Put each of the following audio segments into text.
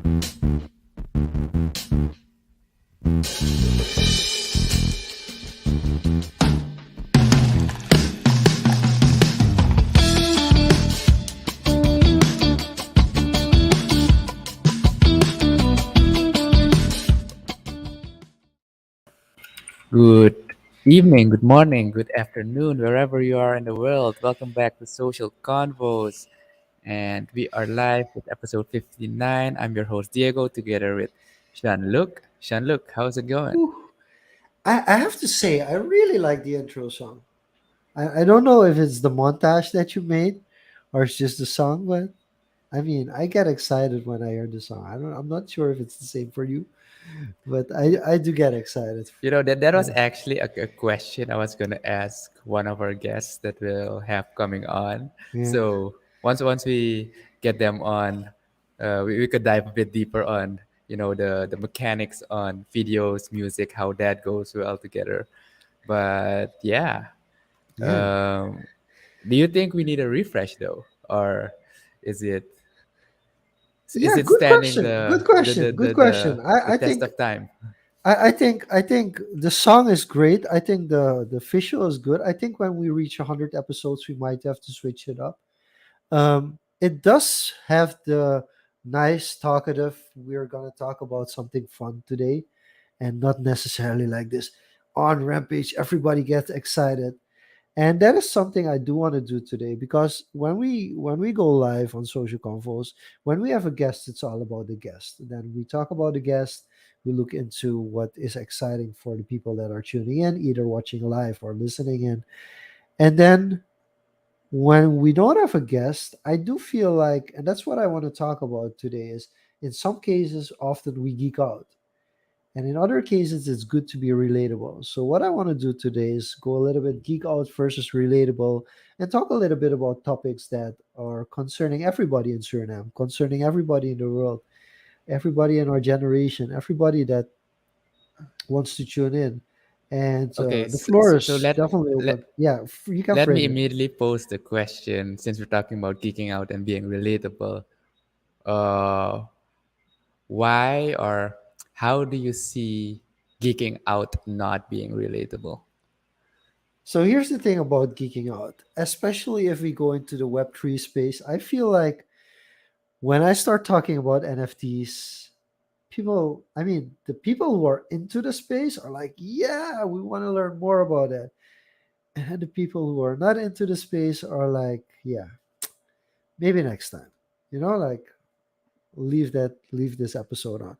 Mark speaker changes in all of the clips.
Speaker 1: Good evening, good morning, good afternoon, wherever you are in the world. Welcome back to Social Convos. And we are live with episode 59. I'm your host, Diego, together with Sean-Luc. Sean-Luc, how's it going?
Speaker 2: Whew. I have to say, I really like the intro song. I don't know if it's the montage that you made or it's just the song, but I mean, I get excited when I hear the song. I'm not sure if it's the same for you, but I do get excited.
Speaker 1: That was
Speaker 2: Uh,
Speaker 1: actually a question I was going to ask one of our guests that we'll have coming on.
Speaker 2: yeah.
Speaker 1: So once we get them on, we could dive a bit deeper on, the mechanics on videos, music, how that goes well together. But yeah,
Speaker 2: Yeah.
Speaker 1: um, do you think we need a refresh though, or is it is
Speaker 2: Yeah,
Speaker 1: it
Speaker 2: good
Speaker 1: standing
Speaker 2: question. Good question. Good question.
Speaker 1: the test of time?
Speaker 2: I think the song is great. I think the visual is good. I think when we reach 100 episodes, we might have to switch it up. It does have the nice talkative. We're gonna talk about something fun today, and not necessarily like this on rampage. Everybody gets excited, and that is something I do want to do today because when we go live on social convos, when we have a guest, it's all about the guest. Then we talk about the guest. We look into what is exciting for the people that are tuning in, either watching live or listening in, and then when we don't have a guest, I do feel like, and that's what I want to talk about today, is in some cases, often we geek out. And in other cases, it's good to be relatable. So, what I want to do today is go a little bit geek out versus relatable and talk a little bit about topics that are concerning everybody in Suriname, concerning everybody in the world, everybody in our generation, everybody that wants to tune in. And
Speaker 1: Okay,
Speaker 2: the floor
Speaker 1: so
Speaker 2: is definitely
Speaker 1: let
Speaker 2: open. Yeah, you can
Speaker 1: let me
Speaker 2: frame it.
Speaker 1: immediately pose the question since we're talking about geeking out and being relatable. Uh, why or how do you see geeking out not being relatable?
Speaker 2: So here's the thing about geeking out, especially if we go into the Web3 space. I feel like when I start talking about NFTs, I mean, the people who are into the space are like, yeah, we want to learn more about it. And the people who are not into the space are like, yeah, maybe next time. Like leave this episode on.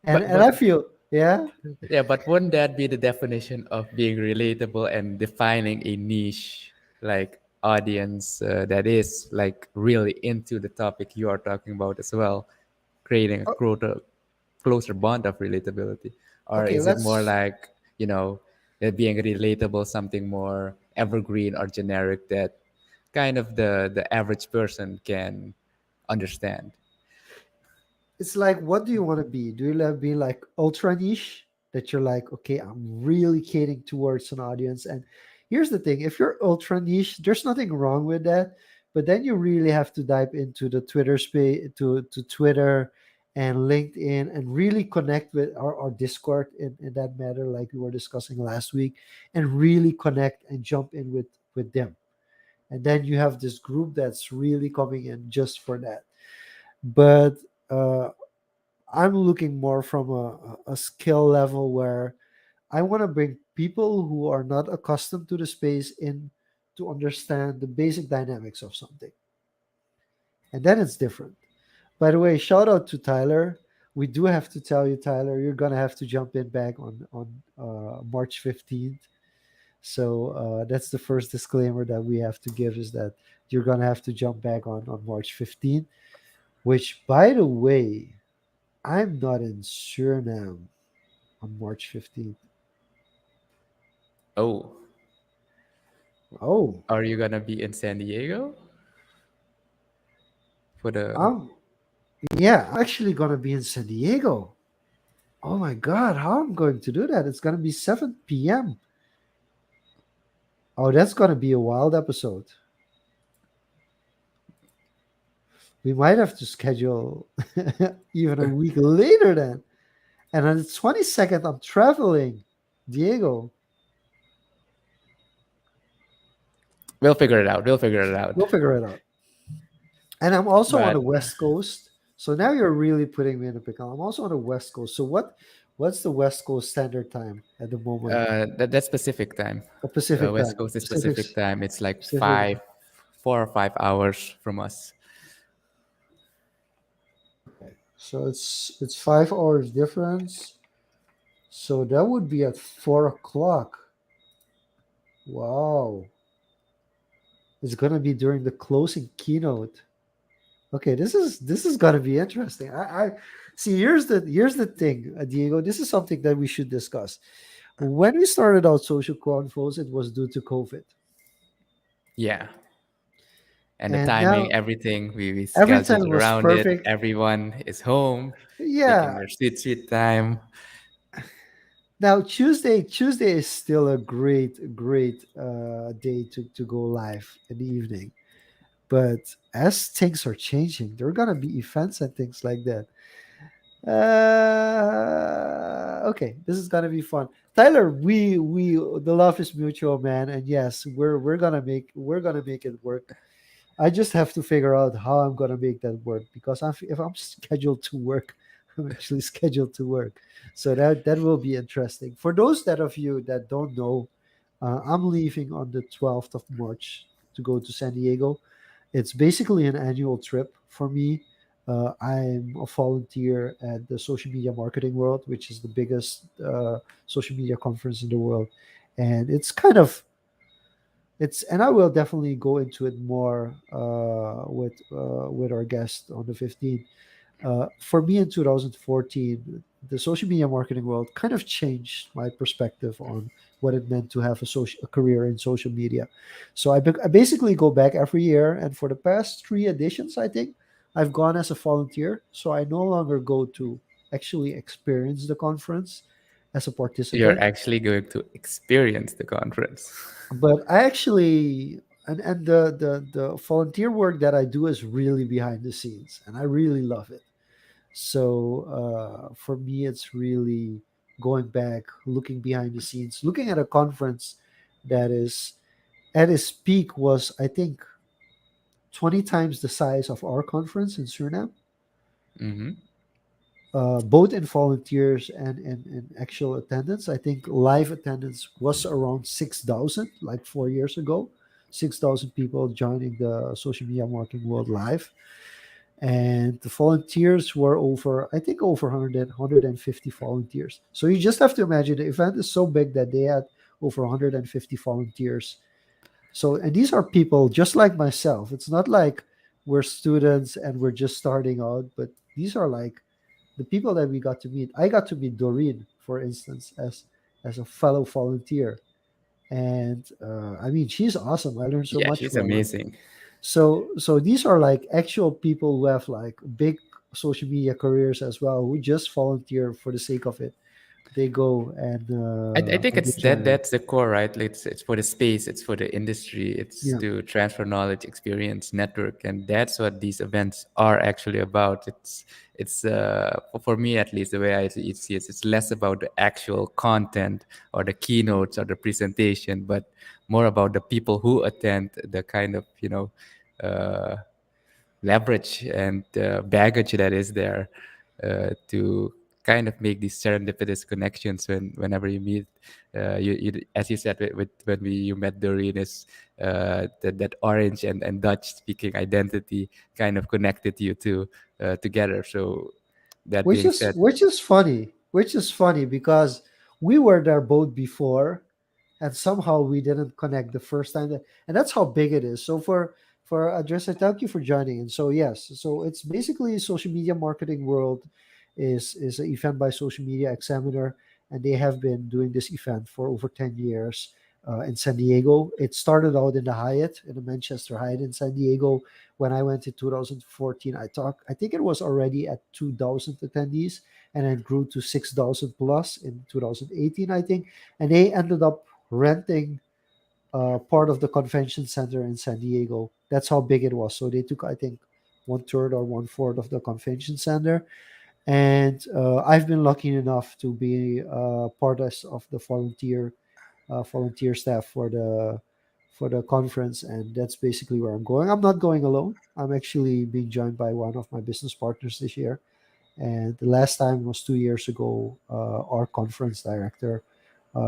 Speaker 2: And
Speaker 1: But
Speaker 2: and
Speaker 1: but
Speaker 2: I feel, yeah.
Speaker 1: yeah, but wouldn't that be the definition of being relatable and defining a niche like audience that is like really into the topic you are talking about as well, creating a closer bond of relatability? Or
Speaker 2: Okay,
Speaker 1: is it more
Speaker 2: let's
Speaker 1: like, being relatable, something more evergreen or generic that kind of the average person can understand?
Speaker 2: it's like, what do you want to be? Do you want to be like ultra niche, that you're like, okay, I'm really catering towards an audience? And here's the thing, if you're ultra niche, there's nothing wrong with that, but then you really have to dive into the Twitter space, to Twitter and LinkedIn, and really connect with our Discord in that matter, like we were discussing last week, and really connect and jump in with them. And then you have this group that's really coming in just for that. But uh I'm looking more from a skill level where I want to bring people who are not accustomed to the space in to understand the basic dynamics of something. And then it's different. By the way, shout out to Tyler. We do have to tell you, Tyler, you're gonna have to jump in back on March 15th. So that's the first disclaimer that we have to give, is that you're gonna have to jump back on March 15th. Which, by the way, I'm not in Suriname on March 15th.
Speaker 1: Oh,
Speaker 2: Oh,
Speaker 1: are you gonna be in San Diego for the
Speaker 2: I'm yeah, I'm actually gonna be in San Diego. Oh my god, how I'm going to do that? It's gonna be 7 p.m. Oh, that's gonna be a wild episode. We might have to schedule even a week later then. And on the 22nd, I'm traveling. Diego,
Speaker 1: We'll figure it out. We'll figure it out.
Speaker 2: we'll figure it out. And I'm also on
Speaker 1: But
Speaker 2: the West Coast. So now you're really putting me in a pickle. I'm also on the West Coast. So what's the West Coast standard time at the moment?
Speaker 1: that's Pacific time.
Speaker 2: A Pacific
Speaker 1: West
Speaker 2: time.
Speaker 1: Coast is
Speaker 2: Pacific
Speaker 1: Pacific time. It's like
Speaker 2: Pacific.
Speaker 1: 4 or 5 hours from us.
Speaker 2: Okay. So it's 5 hours difference. So that would be at 4 o'clock. Wow. It's gonna be during the closing keynote. Okay, this is gonna be interesting. I see. Here's the thing, Diego. This is something that we should discuss. When we started out social confoes, it was due to COVID,
Speaker 1: Yeah. And the
Speaker 2: and now
Speaker 1: timing, everything, we
Speaker 2: everything
Speaker 1: scheduled
Speaker 2: was
Speaker 1: around it.
Speaker 2: perfect.
Speaker 1: Everyone is home, taking
Speaker 2: Yeah.
Speaker 1: their sweet time.
Speaker 2: Now Tuesday is still a great day to go live in the evening. But as things are changing, there are gonna be events and things like that. Okay, this is gonna be fun. Tyler, we the love is mutual, man, and yes, we're gonna make it work. I just have to figure out how I'm gonna make that work because if I'm scheduled to work, I'm actually scheduled to work. So that will be interesting. For those that of you that don't know, I'm leaving on the 12th of March to go to San Diego. It's basically an annual trip for me. I'm a volunteer at the Social Media Marketing World, which is the biggest social media conference in the world, and and I will definitely go into it more with our guest on the 15th. For me in 2014, the social media marketing world kind of changed my perspective on what it meant to have a career in social media. So I basically go back every year, and for the past three editions, I think I've gone as a volunteer. So I no longer go to actually experience the conference as a
Speaker 1: You're
Speaker 2: participant,
Speaker 1: actually going to experience the conference.
Speaker 2: but I actually and the volunteer work that I do is really behind the scenes, and I really love it. So for me, it's really going back, looking behind the scenes, looking at a conference that is at its peak was I think 20 times the size of our conference in Suriname,
Speaker 1: Hmm.
Speaker 2: both in volunteers and actual attendance. I think live attendance was around 6,000, like 4 years ago. 6,000 people joining the social media marketing world live. And the volunteers were over, I think, over 150 volunteers. So you just have to imagine the event is so big that they had over 150 volunteers. So, and these are people just like myself. It's not like we're students and we're just starting out, but these are like the people that we got to meet. I got to meet Doreen, for instance, as a fellow volunteer, and I mean, she's awesome. I learned so
Speaker 1: Yeah,
Speaker 2: much
Speaker 1: she's
Speaker 2: from her.
Speaker 1: amazing.
Speaker 2: So these are like actual people who have like big social media careers as well, who just volunteer for the sake of it. They go
Speaker 1: I think
Speaker 2: and they
Speaker 1: it's
Speaker 2: join it.
Speaker 1: that's the core, right? It's for the space, it's for the industry, it's
Speaker 2: Yeah.
Speaker 1: to transfer knowledge, experience, network, and that's what these events are actually about. It's for me at least the way I see it, it's less about the actual content or the keynotes or the presentation, but more about the people who attend, the kind of uh, leverage and baggage that is there to kind of make these serendipitous connections whenever you meet as you said when you met Doreen is that orange and Dutch speaking identity kind of connected you two together. So that
Speaker 2: which
Speaker 1: being
Speaker 2: is
Speaker 1: said,
Speaker 2: which is funny, because we were there both before, and somehow we didn't connect the first time. And that's how big it is. So for Adressa, thank you for joining. And so yes, so it's basically social media marketing world is an event by Social Media Examiner, and they have been doing this event for over 10 years. In San Diego, it started out in the Hyatt, in the Manchester Hyatt in San Diego. When I went in 2014, I think it was already at 2,000 attendees, and it grew to 6,000 plus in 2018, I think. And they ended up renting part of the convention center in San Diego. That's how big it was. So they took, I think, one third or one fourth of the convention center. And I've been lucky enough to be part of the volunteer staff for the conference, and that's basically where I'm going. I'm not going alone. I'm actually being joined by one of my business partners this year, and the last time was 2 years ago. Our conference director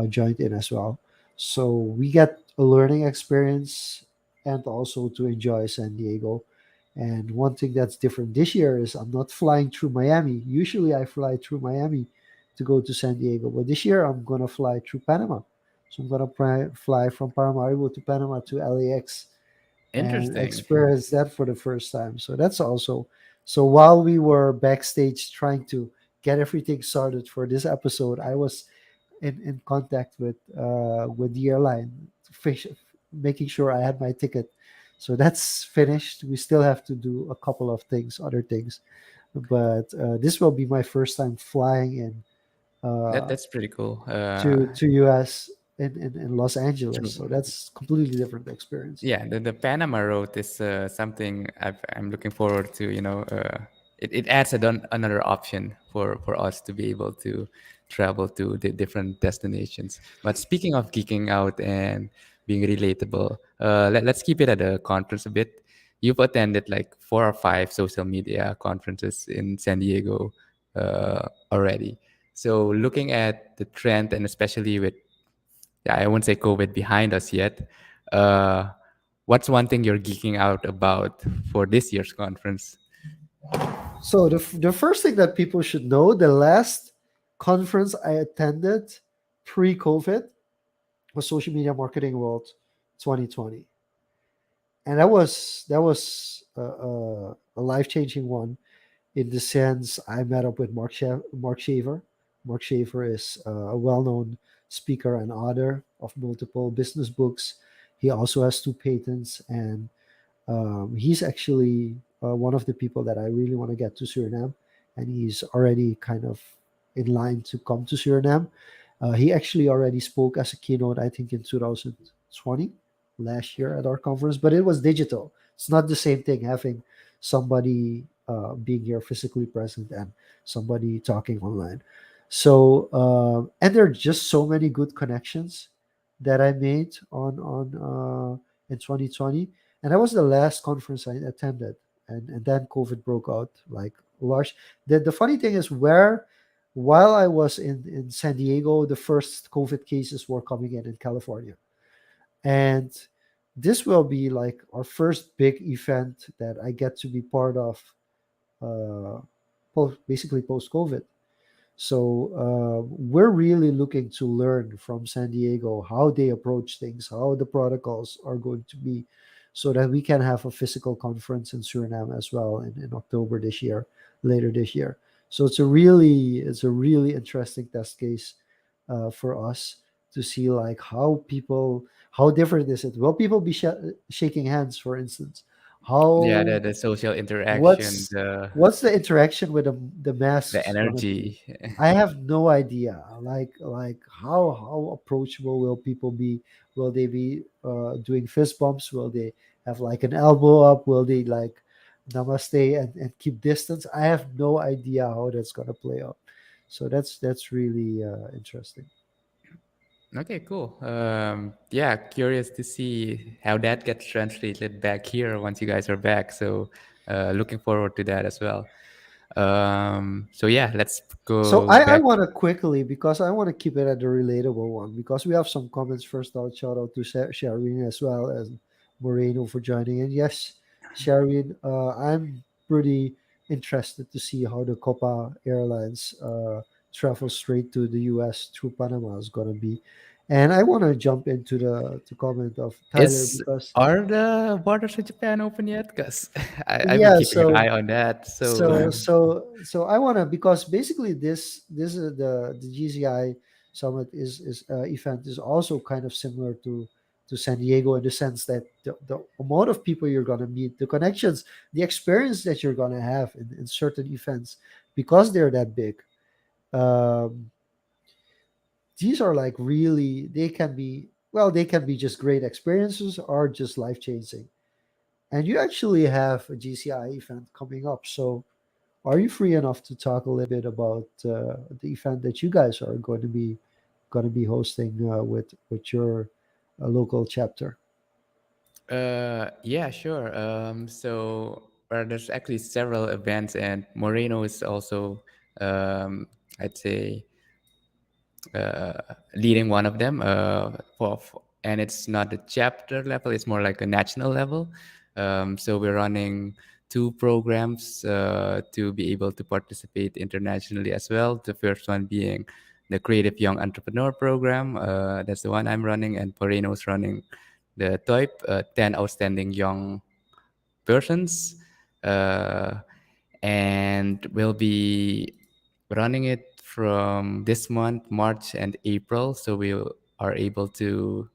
Speaker 2: joined in as well, so we get a learning experience and also to enjoy San Diego. And one thing that's different this year is I'm not flying through Miami. Usually I fly through Miami to go to San Diego, but this year I'm gonna fly through Panama. So I'm gonna fly from Paramaribo to Panama to LAX and
Speaker 1: Interesting.
Speaker 2: experience that for the first time. So that's also, so while we were backstage trying to get everything started for this episode, I was in contact with the airline, making sure I had my ticket. So that's finished. We still have to do a couple of things, other things, but this will be my first time flying in uh,
Speaker 1: That's pretty cool.
Speaker 2: to US in Los Angeles.
Speaker 1: True.
Speaker 2: So that's completely different experience.
Speaker 1: Yeah, the Panama Road is something I'm looking forward to. It adds another option for us to be able to travel to the different destinations. But speaking of geeking out and being relatable, let's keep it at a conference a bit. You've attended like 4 or 5 social media conferences in San Diego already. So looking at the trend, and especially with, yeah, I won't say COVID behind us yet. Uh, what's one thing you're geeking out about for this year's conference?
Speaker 2: So the first thing that people should know, the last conference I attended pre-COVID was Social Media Marketing World 2020, and that was a life changing one in the sense I met up with Mark Shaver. Mark Shaver is a well known speaker and author of multiple business books. He also has 2 patents, and he's actually one of the people that I really want to get to Suriname, and he's already kind of in line to come to Suriname. He actually already spoke as a keynote, I think, in 2020, last year at our conference, but it was digital. It's not the same thing having somebody being here physically present and somebody talking online. So, and there are just so many good connections that I made in 2020, and that was the last conference I attended. And then COVID broke out like large. The funny thing is, where while I was in San Diego, the first COVID cases were coming in California. And this will be like our first big event that I get to be part of, uh, basically post COVID. So we're really looking to learn from San Diego how they approach things, how the protocols are going to be, so that we can have a physical conference in Suriname as well in October this year, later this year. So it's a really interesting test case for us to see like how different is it? Will people be shaking hands, for instance?
Speaker 1: Yeah,
Speaker 2: How
Speaker 1: the social interaction,
Speaker 2: what's what's the interaction with the
Speaker 1: the
Speaker 2: masks gonna be?
Speaker 1: energy.
Speaker 2: I have no idea. Like how approachable will people be? Will they be doing fist bumps? Will they have like an elbow up? Will they like namaste and keep distance? I have no idea how that's gonna play out. So that's really interesting.
Speaker 1: Okay, cool. Yeah, curious to see how that gets translated back here once you guys are back. So, looking forward to that as well. So yeah, let's
Speaker 2: So
Speaker 1: go
Speaker 2: I
Speaker 1: back.
Speaker 2: want to quickly, because I want to keep it at the relatable one, because we have some comments. First out, shout out to Sharwin as well as Moreno for joining in. Yes, Sharwin, I'm pretty interested to see how the Copa Airlines travel straight to the US through Panama is gonna be, and I want to jump into the comment of Tyler
Speaker 1: Is
Speaker 2: because
Speaker 1: are the borders with Japan open yet? Because I've been
Speaker 2: yeah,
Speaker 1: keeping an
Speaker 2: so
Speaker 1: eye on that. So
Speaker 2: so I want to, because basically this is the GCI summit is event is also kind of similar to San Diego in the sense that the amount of people you're going to meet, the connections, the experience that you're going to have in certain events, because they're that big, um, these are like really, they can be, well, they can be just great experiences or just life changing. And you actually have a GCI event coming up. So are you free enough to talk a little bit about the event that you guys are going to be hosting with your local chapter?
Speaker 1: Yeah, sure. So there's actually several events, and Moreno is also, I'd say, leading one of them. And it's not a chapter level; it's more like a national level. So we're running two programs to be able to participate internationally as well. The first one being the Creative Young Entrepreneur Program. That's the one I'm running, and Moreno's running the TOIP, 10 Outstanding Young Persons. Uh, and we'll be running it from this month, March and April. So we are able to,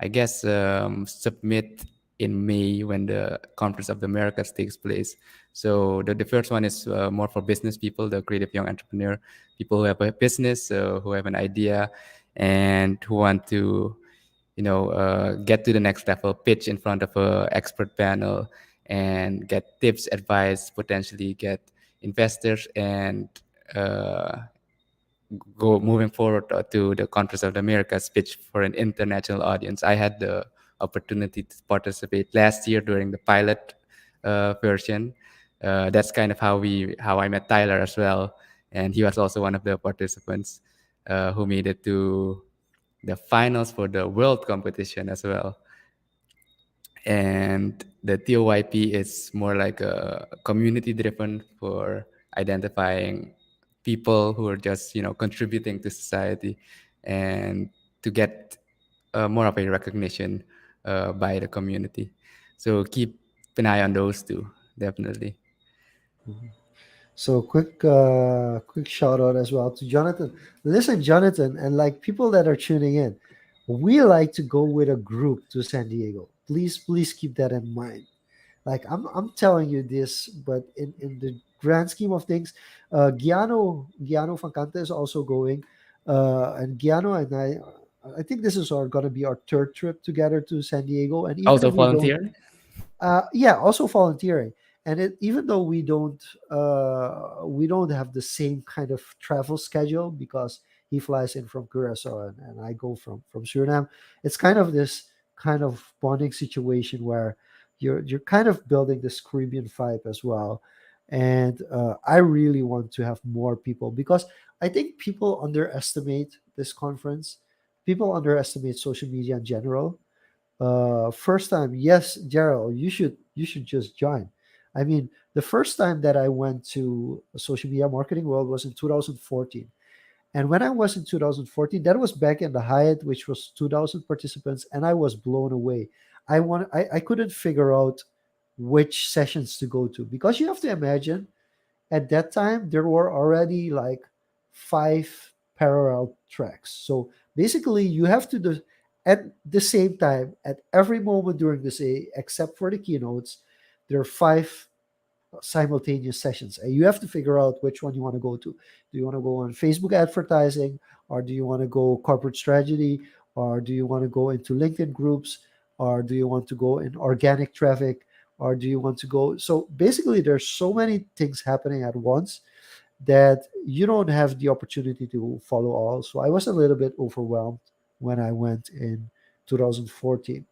Speaker 1: I guess, submit in May when the Conference of the Americas takes place. So the first one is more for business people, the creative young entrepreneur, people who have a business, who have an idea, and who want to get to the next level, pitch in front of a expert panel, and get tips, advice, potentially get investors, and uh, go moving forward to the Conference of the Americas, pitch for an international audience. I had the opportunity to participate last year during the pilot version. That's kind of how I met Tyler as well, and he was also one of the participants who made it to the finals for the world competition as well. And the TOYP is more like a community driven for identifying people who are just contributing to society, and to get more of a recognition by the community. So keep an eye on those two, definitely.
Speaker 2: So quick shout out as well to Jonathan. Listen, Jonathan, and like people that are tuning in, we like to go with a group to San Diego. Please keep that in mind. Like I'm telling you this, but in the grand scheme of things, Giano Fancante is also going, and Giano and I think this is our gonna be our third trip together to San Diego. And even
Speaker 1: Also
Speaker 2: if we don't,
Speaker 1: volunteer.
Speaker 2: yeah, also volunteering. And even though we don't have the same kind of travel schedule because he flies in from Curacao and I go from Suriname, it's kind of this kind of bonding situation where you're kind of building this Caribbean vibe as well. And I really want to have more people because I think people underestimate this conference. People underestimate social media in general. First time, yes, Gerald, you should just join. I mean, the first time that I went to social media marketing world was in 2014. And when I was in 2014, that was back in the Hyatt, which was 2,000 participants, and I was blown away. I couldn't figure out which sessions to go to because you have to imagine at that time there were already like five parallel tracks. So basically you have to do at the same time at every moment during the day except for the keynotes, there are five simultaneous sessions and you have to figure out which one you want to go to. Do you want to go on Facebook advertising, or do you want to go corporate strategy, or do you want to go into LinkedIn groups, or do you want to go in organic traffic, or do you want to go? So basically there's so many things happening at once that you don't have the opportunity to follow all. So I was a little bit overwhelmed when I went in 2014.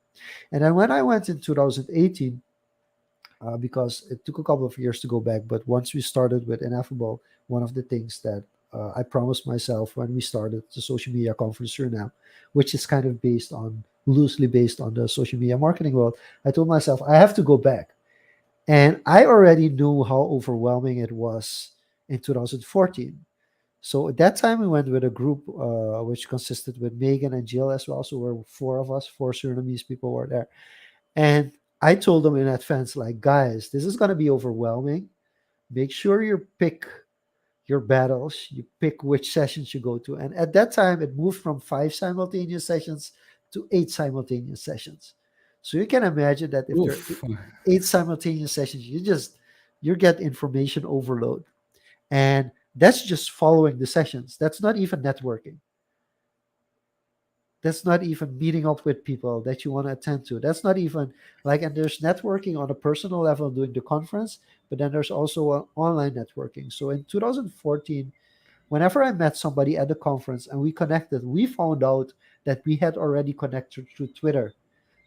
Speaker 2: And then when I went in 2018, because it took a couple of years to go back. But once we started with Ineffable, one of the things that I promised myself when we started the social media conference here now, which is kind of loosely based on the social media marketing world, I told myself I have to go back. And I already knew how overwhelming it was in 2014. So at that time, we went with a group which consisted with Megan and Jill as well. So we're four of us, four Surinamese people were there. And I told them in advance, like, guys, this is going to be overwhelming. Make sure you pick your battles, you pick which sessions you go to. And at that time, it moved from five simultaneous sessions to eight simultaneous sessions. So you can imagine that if there are
Speaker 1: Oof.
Speaker 2: eight simultaneous sessions, you get information overload. And that's just following the sessions. That's not even networking. That's not even meeting up with people that you want to attend to. That's not even like, and there's networking on a personal level doing the conference, but then there's also online networking. So in 2014, whenever I met somebody at the conference and we connected, we found out that we had already connected through Twitter.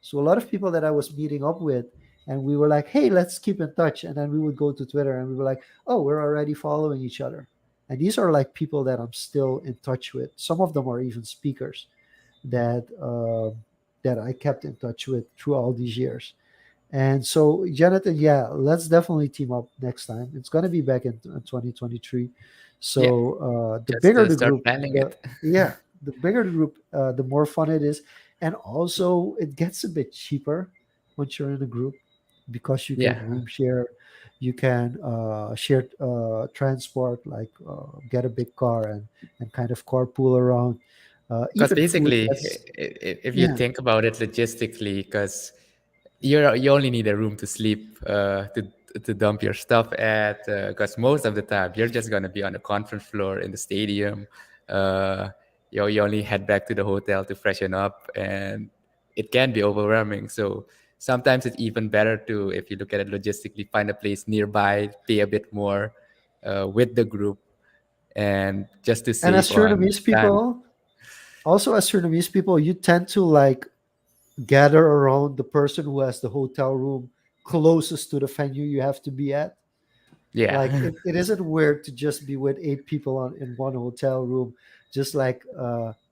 Speaker 2: So a lot of people that I was meeting up with, and we were like, hey, let's keep in touch. And then we would go to Twitter and we were like, oh, we're already following each other. And these are like people that I'm still in touch with. Some of them are even speakers that that I kept in touch with through all these years. And so, Jonathan, yeah, let's definitely team up next time. It's going to be back in 2023.
Speaker 1: Yeah,
Speaker 2: So the
Speaker 1: just
Speaker 2: bigger the
Speaker 1: start
Speaker 2: group,
Speaker 1: planning
Speaker 2: the
Speaker 1: it.
Speaker 2: yeah, the bigger the group, the more fun it is, and also it gets a bit cheaper once you're in a group because you can
Speaker 1: Yeah,
Speaker 2: room share, you can share transport, like get a big car and kind of carpool around.
Speaker 1: because
Speaker 2: Even food
Speaker 1: basically,
Speaker 2: gets
Speaker 1: if you
Speaker 2: yeah.
Speaker 1: think about it logistically, because you only need a room to sleep, to dump your stuff at, because most of the time you're just gonna be on the conference floor in the stadium. Uh, you only head back to the hotel to freshen up, and it can be overwhelming. So sometimes it's even better to, if you look at it logistically, find a place nearby, pay a bit more with the group, and just to
Speaker 2: And as
Speaker 1: save on
Speaker 2: Surinamese
Speaker 1: time.
Speaker 2: people, also as Surinamese people, you tend to like gather around the person who has the hotel room closest to the venue you have to be at. Like
Speaker 1: Yeah,
Speaker 2: it isn't weird to just be with 8 people in one hotel room, just like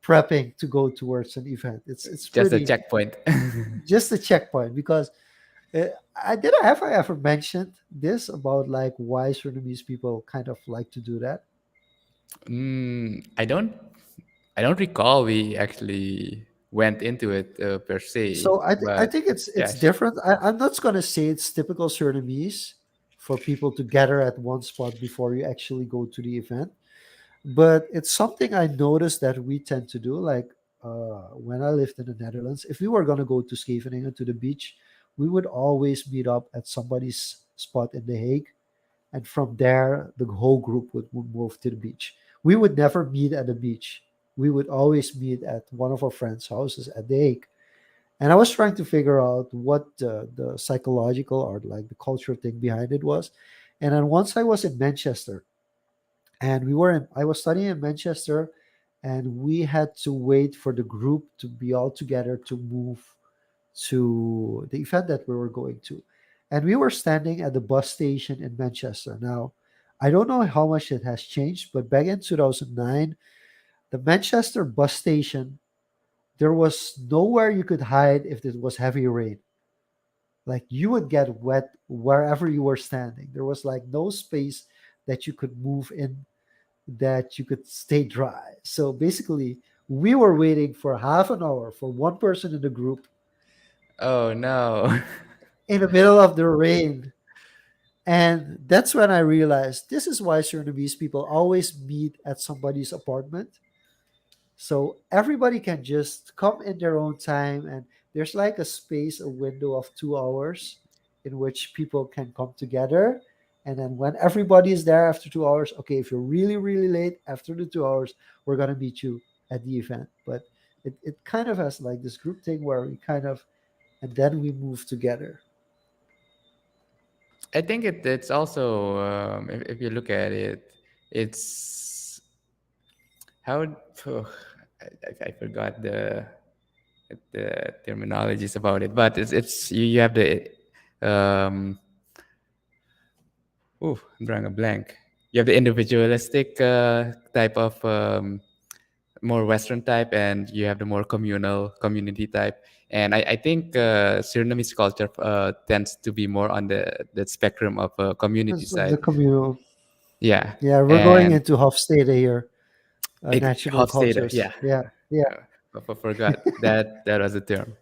Speaker 2: prepping to go towards an event. It's
Speaker 1: just a
Speaker 2: pretty
Speaker 1: checkpoint.
Speaker 2: just a checkpoint because have I ever mentioned this about like why Surinamese people kind of like to do that?
Speaker 1: I don't recall we actually went into it per se,
Speaker 2: So I
Speaker 1: but
Speaker 2: think it's
Speaker 1: yeah,
Speaker 2: different. I'm not going to say it's typical Surinamese for people to gather at one spot before you actually go to the event, but it's something I noticed that we tend to do. Like when I lived in the Netherlands, if we were going to go to Scheveningen to the beach, we would always meet up at somebody's spot in The Hague, and from there the whole group would move to the beach. We would never meet at the beach. We would always meet at one of our friends' houses at The Hague, and I was trying to figure out what the psychological or like the cultural thing behind it was. And then once I was in Manchester, and I was studying in Manchester, and we had to wait for the group to be all together to move to the event that we were going to. And we were standing at the bus station in Manchester. Now, I don't know how much it has changed, but back in 2009, the Manchester bus station, there was nowhere you could hide if it was heavy rain. Like you would get wet wherever you were standing. There was like no space that you could move in, that you could stay dry. So basically, we were waiting for half an hour for one person in the group
Speaker 1: oh no.
Speaker 2: in the middle of the rain. And that's when I realized this is why Surinamese people always meet at somebody's apartment. So everybody can just come in their own time, and there's like a space, a window of 2 hours in which people can come together. And then when everybody is there after 2 hours, okay, if you're really, really late after the 2 hours, we're gonna meet you at the event. But it kind of has like this group thing where we kind of and then we move together.
Speaker 1: I think it's also, if you look at it, it's how, oh, I forgot the terminologies about it, but it's you have the um I'm drawing a blank. You have the individualistic type of, more Western type, and you have the more communal community type. And I think Surinamese culture tends to be more on the spectrum of community
Speaker 2: It's the
Speaker 1: side.
Speaker 2: communal.
Speaker 1: Yeah,
Speaker 2: Yeah, we're going
Speaker 1: and
Speaker 2: into Hofstede here. National
Speaker 1: Hofstede,
Speaker 2: cultures.
Speaker 1: yeah,
Speaker 2: Yeah, yeah,
Speaker 1: forgot that was the term.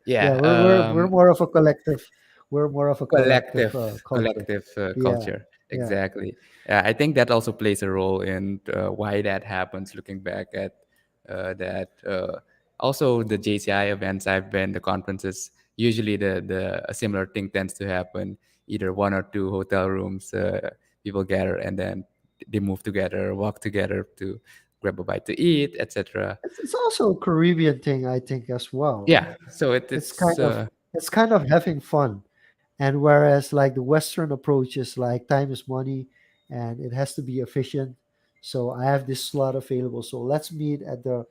Speaker 2: yeah.
Speaker 1: Yeah,
Speaker 2: We're more of a collective. We're more of a collective
Speaker 1: collective
Speaker 2: culture.
Speaker 1: collective
Speaker 2: Yeah,
Speaker 1: culture,
Speaker 2: yeah.
Speaker 1: exactly. Yeah, I think that also plays a role in why that happens, looking back at that. Also the JCI events I've been, the conferences, usually the a similar thing tends to happen. Either one or two hotel rooms, people gather, and then they move together, walk together to grab a bite to eat, etc.
Speaker 2: It's also a Caribbean thing, I think, as well.
Speaker 1: Yeah, so
Speaker 2: It's
Speaker 1: it's
Speaker 2: kind of having fun. And whereas like the Western approach is like time is money and it has to be efficient. So I have this slot available. So let's meet at the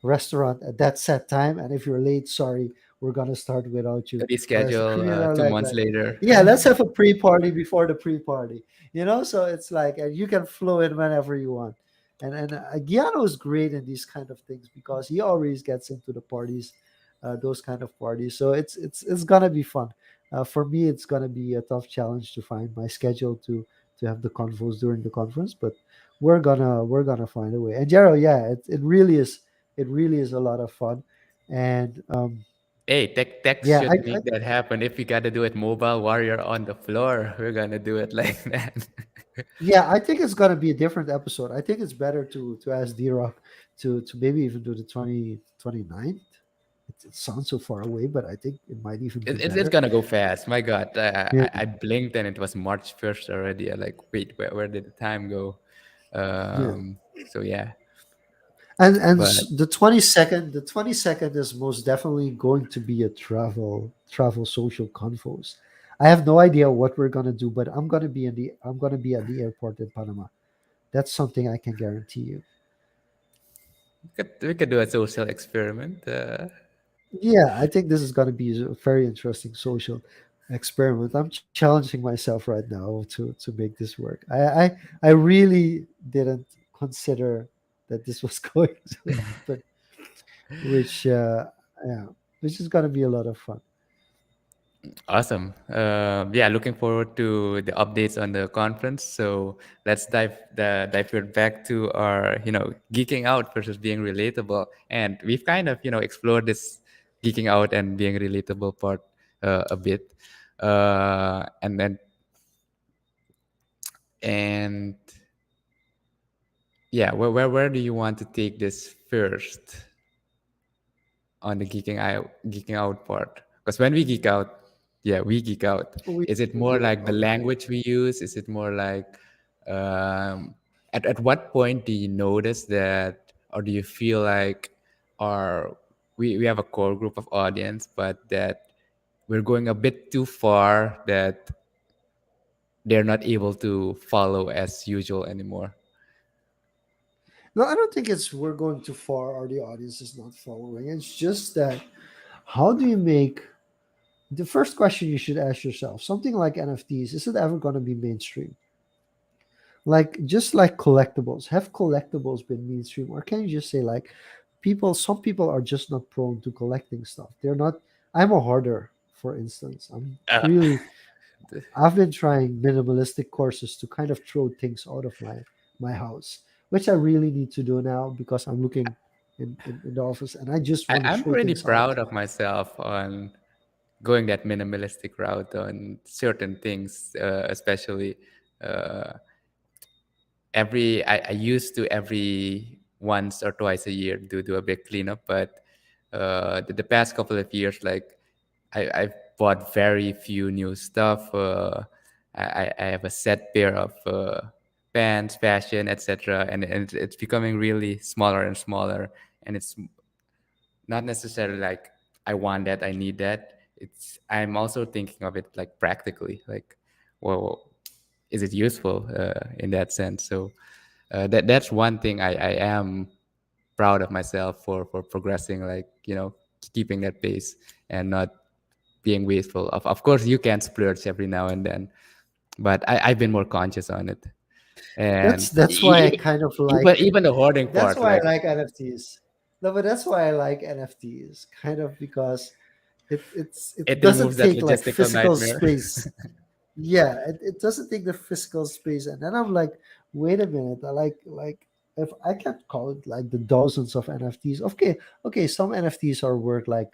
Speaker 2: restaurant at that set time. And if you're late, sorry, we're gonna start without you. Whereas the
Speaker 1: reschedule
Speaker 2: Korean are
Speaker 1: 2 months
Speaker 2: like,
Speaker 1: later.
Speaker 2: yeah, let's have a pre-party before the pre-party. You know, so it's like and you can flow in whenever you want. And Giano is great in these kind of things because he always gets into the parties, those kind of parties. So it's gonna be fun. For me, it's gonna be a tough challenge to find my schedule to have the convos during the conference, but we're gonna find a way. And Jero, yeah, it really is a lot of fun, and
Speaker 1: Hey, tech
Speaker 2: yeah,
Speaker 1: should
Speaker 2: I
Speaker 1: make that happen. If we gotta do it mobile warrior on the floor, we're gonna do it like that.
Speaker 2: yeah, I think it's gonna be a different episode. I think it's better to ask D Rock to maybe even do the 29th. It sounds so far away, but I think it might even be
Speaker 1: It's
Speaker 2: better.
Speaker 1: gonna go fast. My God,
Speaker 2: Yeah,
Speaker 1: I blinked and it was March 1st already. I like, wait, where did the time go?
Speaker 2: yeah.
Speaker 1: So yeah,
Speaker 2: And
Speaker 1: but
Speaker 2: the 22nd is most definitely going to be a travel social confoes. I have no idea what we're gonna do, but I'm gonna be at the airport in Panama. That's something I can guarantee you.
Speaker 1: we could do a social experiment.
Speaker 2: Yeah, I think this is gonna be a very interesting social experiment. I'm challenging myself right now to make this work. I really didn't consider that this was going to happen, which yeah, which is gonna be a lot of fun.
Speaker 1: Awesome. Yeah, looking forward to the updates on the conference. So let's dive it back to our geeking out versus being relatable, and we've kind of explored this geeking out and being relatable part a bit, and yeah, where do you want to take this first on the geeking out part? Because when we geek out, yeah, we geek out.
Speaker 2: We
Speaker 1: Is it
Speaker 2: we
Speaker 1: more
Speaker 2: geek
Speaker 1: like the
Speaker 2: out.
Speaker 1: language we use? Is it more like um, at what point do you notice that, or do you feel like, or we have a core group of audience, but that we're going a bit too far that they're not able to follow as usual anymore?
Speaker 2: No, I don't think it's we're going too far or the audience is not following. It's just that how do you make the first question you should ask yourself something like NFTs, is it ever going to be mainstream? Like just like collectibles, have collectibles been mainstream, or can you just say like some people are just not prone to collecting stuff. They're not. I'm a hoarder, for instance.
Speaker 1: Uh,
Speaker 2: I've been trying minimalistic courses to kind of throw things out of my house, which I really need to do now because I'm looking in the office and I just want to
Speaker 1: I'm
Speaker 2: throw
Speaker 1: pretty
Speaker 2: things out.
Speaker 1: proud of myself on going that minimalistic route on certain things, especially uh, I used to every once or twice a year do a big cleanup, but the past couple of years, like I've bought very few new stuff. I have a set pair of pants, fashion, etc., and it's becoming really smaller and smaller, and it's not necessarily like I want that, I need that. I'm also thinking of it like practically, like, well, is it useful in that sense? So that's one thing I am proud of myself for progressing, like keeping that pace and not being wasteful. Of course, you can splurge every now and then, but I've been more conscious on it, and
Speaker 2: That's why I kind of like
Speaker 1: even the hoarding
Speaker 2: that's
Speaker 1: part,
Speaker 2: why I
Speaker 1: like
Speaker 2: like NFTs. No, but that's why I like NFTs, kind of because it
Speaker 1: it
Speaker 2: doesn't
Speaker 1: removes that
Speaker 2: take like
Speaker 1: logistical
Speaker 2: physical
Speaker 1: nightmare.
Speaker 2: space. Yeah, it doesn't take the physical space, and then I'm like, wait a minute, I like if I can't call it like the dozens of NFTs. Okay, some NFTs are worth like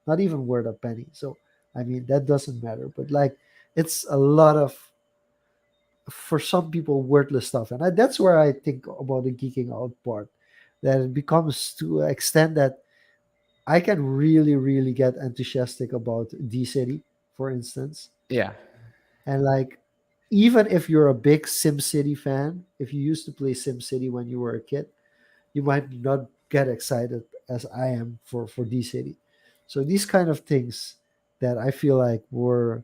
Speaker 2: not even worth a penny. So I mean that doesn't matter, but like it's a lot of for some people worthless stuff, and that's where I think about the geeking out part. That it becomes to an extent that I can really get enthusiastic about D City, for instance.
Speaker 1: Yeah.
Speaker 2: And like, even if you're a big SimCity fan, if you used to play SimCity when you were a kid, you might not get excited as I am for D City. So these kind of things that I feel like we're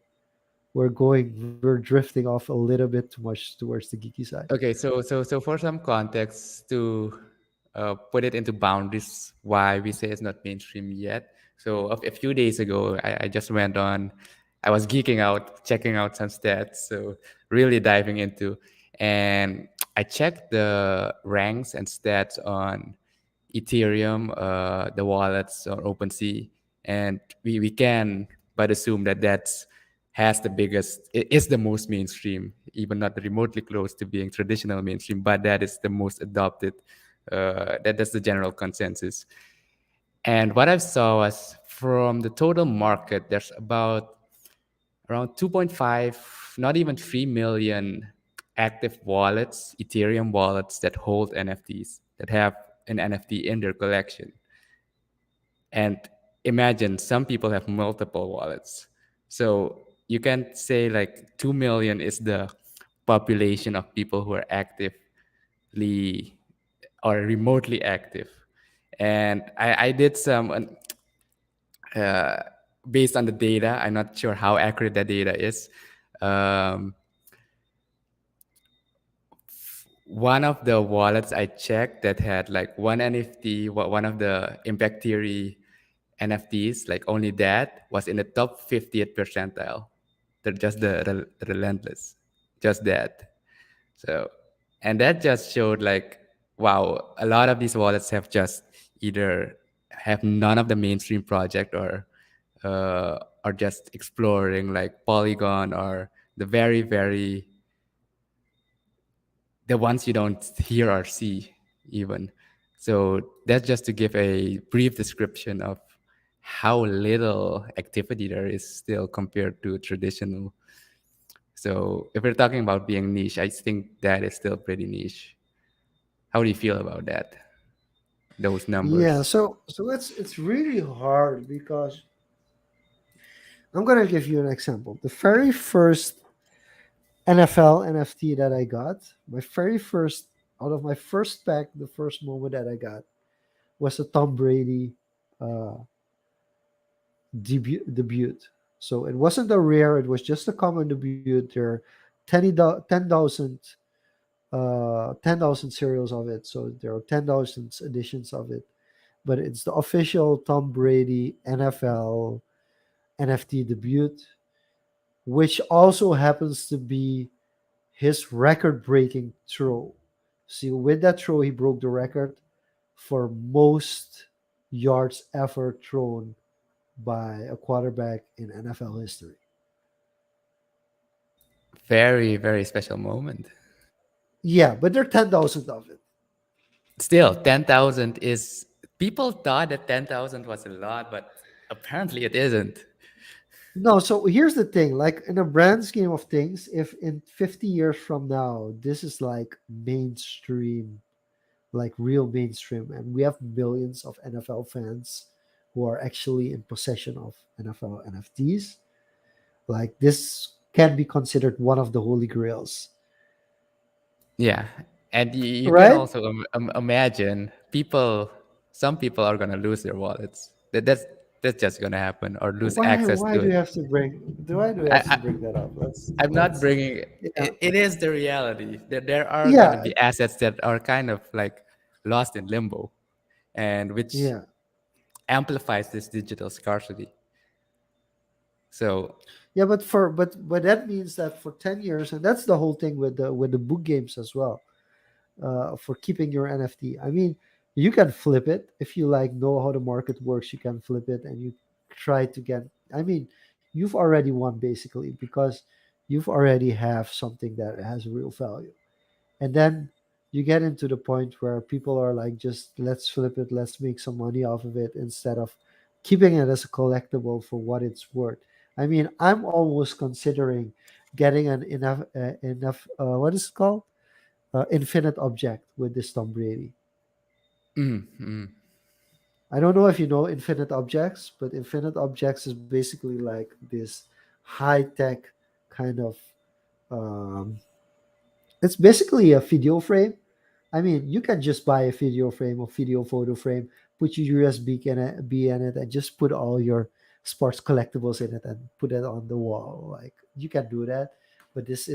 Speaker 2: drifting off a little bit too much towards the geeky side.
Speaker 1: Okay, so for some context to put it into boundaries, why we say it's not mainstream yet. So a few days ago, I just went on. I was geeking out, checking out some stats, so really diving into, and I checked the ranks and stats on Ethereum, the wallets on OpenSea, and we can but assume that that's has the biggest, it is the most mainstream, even not remotely close to being traditional mainstream, but that is the most adopted. That's the general consensus. And what I saw was from the total market, there's about around 2.5, not even 3 million active wallets, Ethereum wallets that hold NFTs, that have an NFT in their collection. And imagine some people have multiple wallets. So you can say like 2 million is the population of people who are actively or remotely active. And I did some, uh, based on the data, I'm not sure how accurate that data is. Um, One of the wallets I checked that had like one NFT, one of the impact theory NFTs, like only that was in the top 50th percentile. They're just the relentless, just that. So, and that just showed like, wow, a lot of these wallets have just either have none of the mainstream project or are just exploring like Polygon or the very the ones you don't hear or see even. So that's just to give a brief description of how little activity there is still compared to traditional. So if we're talking about being niche, I think that is still pretty niche. How do you feel about that? Those
Speaker 2: Yeah,
Speaker 1: numbers.
Speaker 2: so it's really hard because I'm gonna give you an example. The very first NFL NFT that I got, my very first out of my first pack, the first moment that I got was a Tom Brady uh, debut. So it wasn't a rare; it was just a common debut. There are 10,000 serials of it. So there are 10,000 editions of it. But it's the official Tom Brady NFL NFT debut, which also happens to be his record breaking throw. See, with that throw, he broke the record for most yards ever thrown by a quarterback in NFL history.
Speaker 1: Very special moment.
Speaker 2: Yeah, but there are 10,000 of it.
Speaker 1: Still, 10,000 is, people thought that 10,000 was a lot, but apparently it isn't.
Speaker 2: No, so here's the thing, like in a brand scheme of things, if in 50 years from now, this is like mainstream, like real mainstream, and we have millions of NFL fans who are actually in possession of NFL NFTs, like this can be considered one of the holy grails,
Speaker 1: Yeah, and you can
Speaker 2: right?
Speaker 1: also imagine people. Some people are gonna lose their wallets. That's just gonna happen, or lose access
Speaker 2: Why
Speaker 1: to
Speaker 2: do we
Speaker 1: it.
Speaker 2: have to bring why do we
Speaker 1: I,
Speaker 2: have to
Speaker 1: I
Speaker 2: bring that up?
Speaker 1: I'm not
Speaker 2: Let's
Speaker 1: bringing.
Speaker 2: yeah.
Speaker 1: It is the reality that there are gonna
Speaker 2: Yeah,
Speaker 1: be assets that are kind of like lost in limbo, and which
Speaker 2: yeah.
Speaker 1: amplifies this digital scarcity. So
Speaker 2: Yeah, but that means that for 10 years, and that's the whole thing with the book games as well, for keeping your NFT. I mean, you can flip it if you like know how the market works. You can flip it and you try to get. I mean, you've already won basically because you've already have something that has real value, and then you get into the point where people are like, just let's flip it, let's make some money off of it instead of keeping it as a collectible for what it's worth. I mean, I'm almost considering getting an enough what is it called, infinite object with this Tom Brady.
Speaker 1: mm, mm.
Speaker 2: I don't know if you know infinite objects, but infinite objects is basically like this high tech kind of. Um, it's basically a video frame, I mean, you can just buy a video frame or video photo frame, put your USB B in it, and just put all your sports collectibles in it and put it on the wall. Like you can do that, but this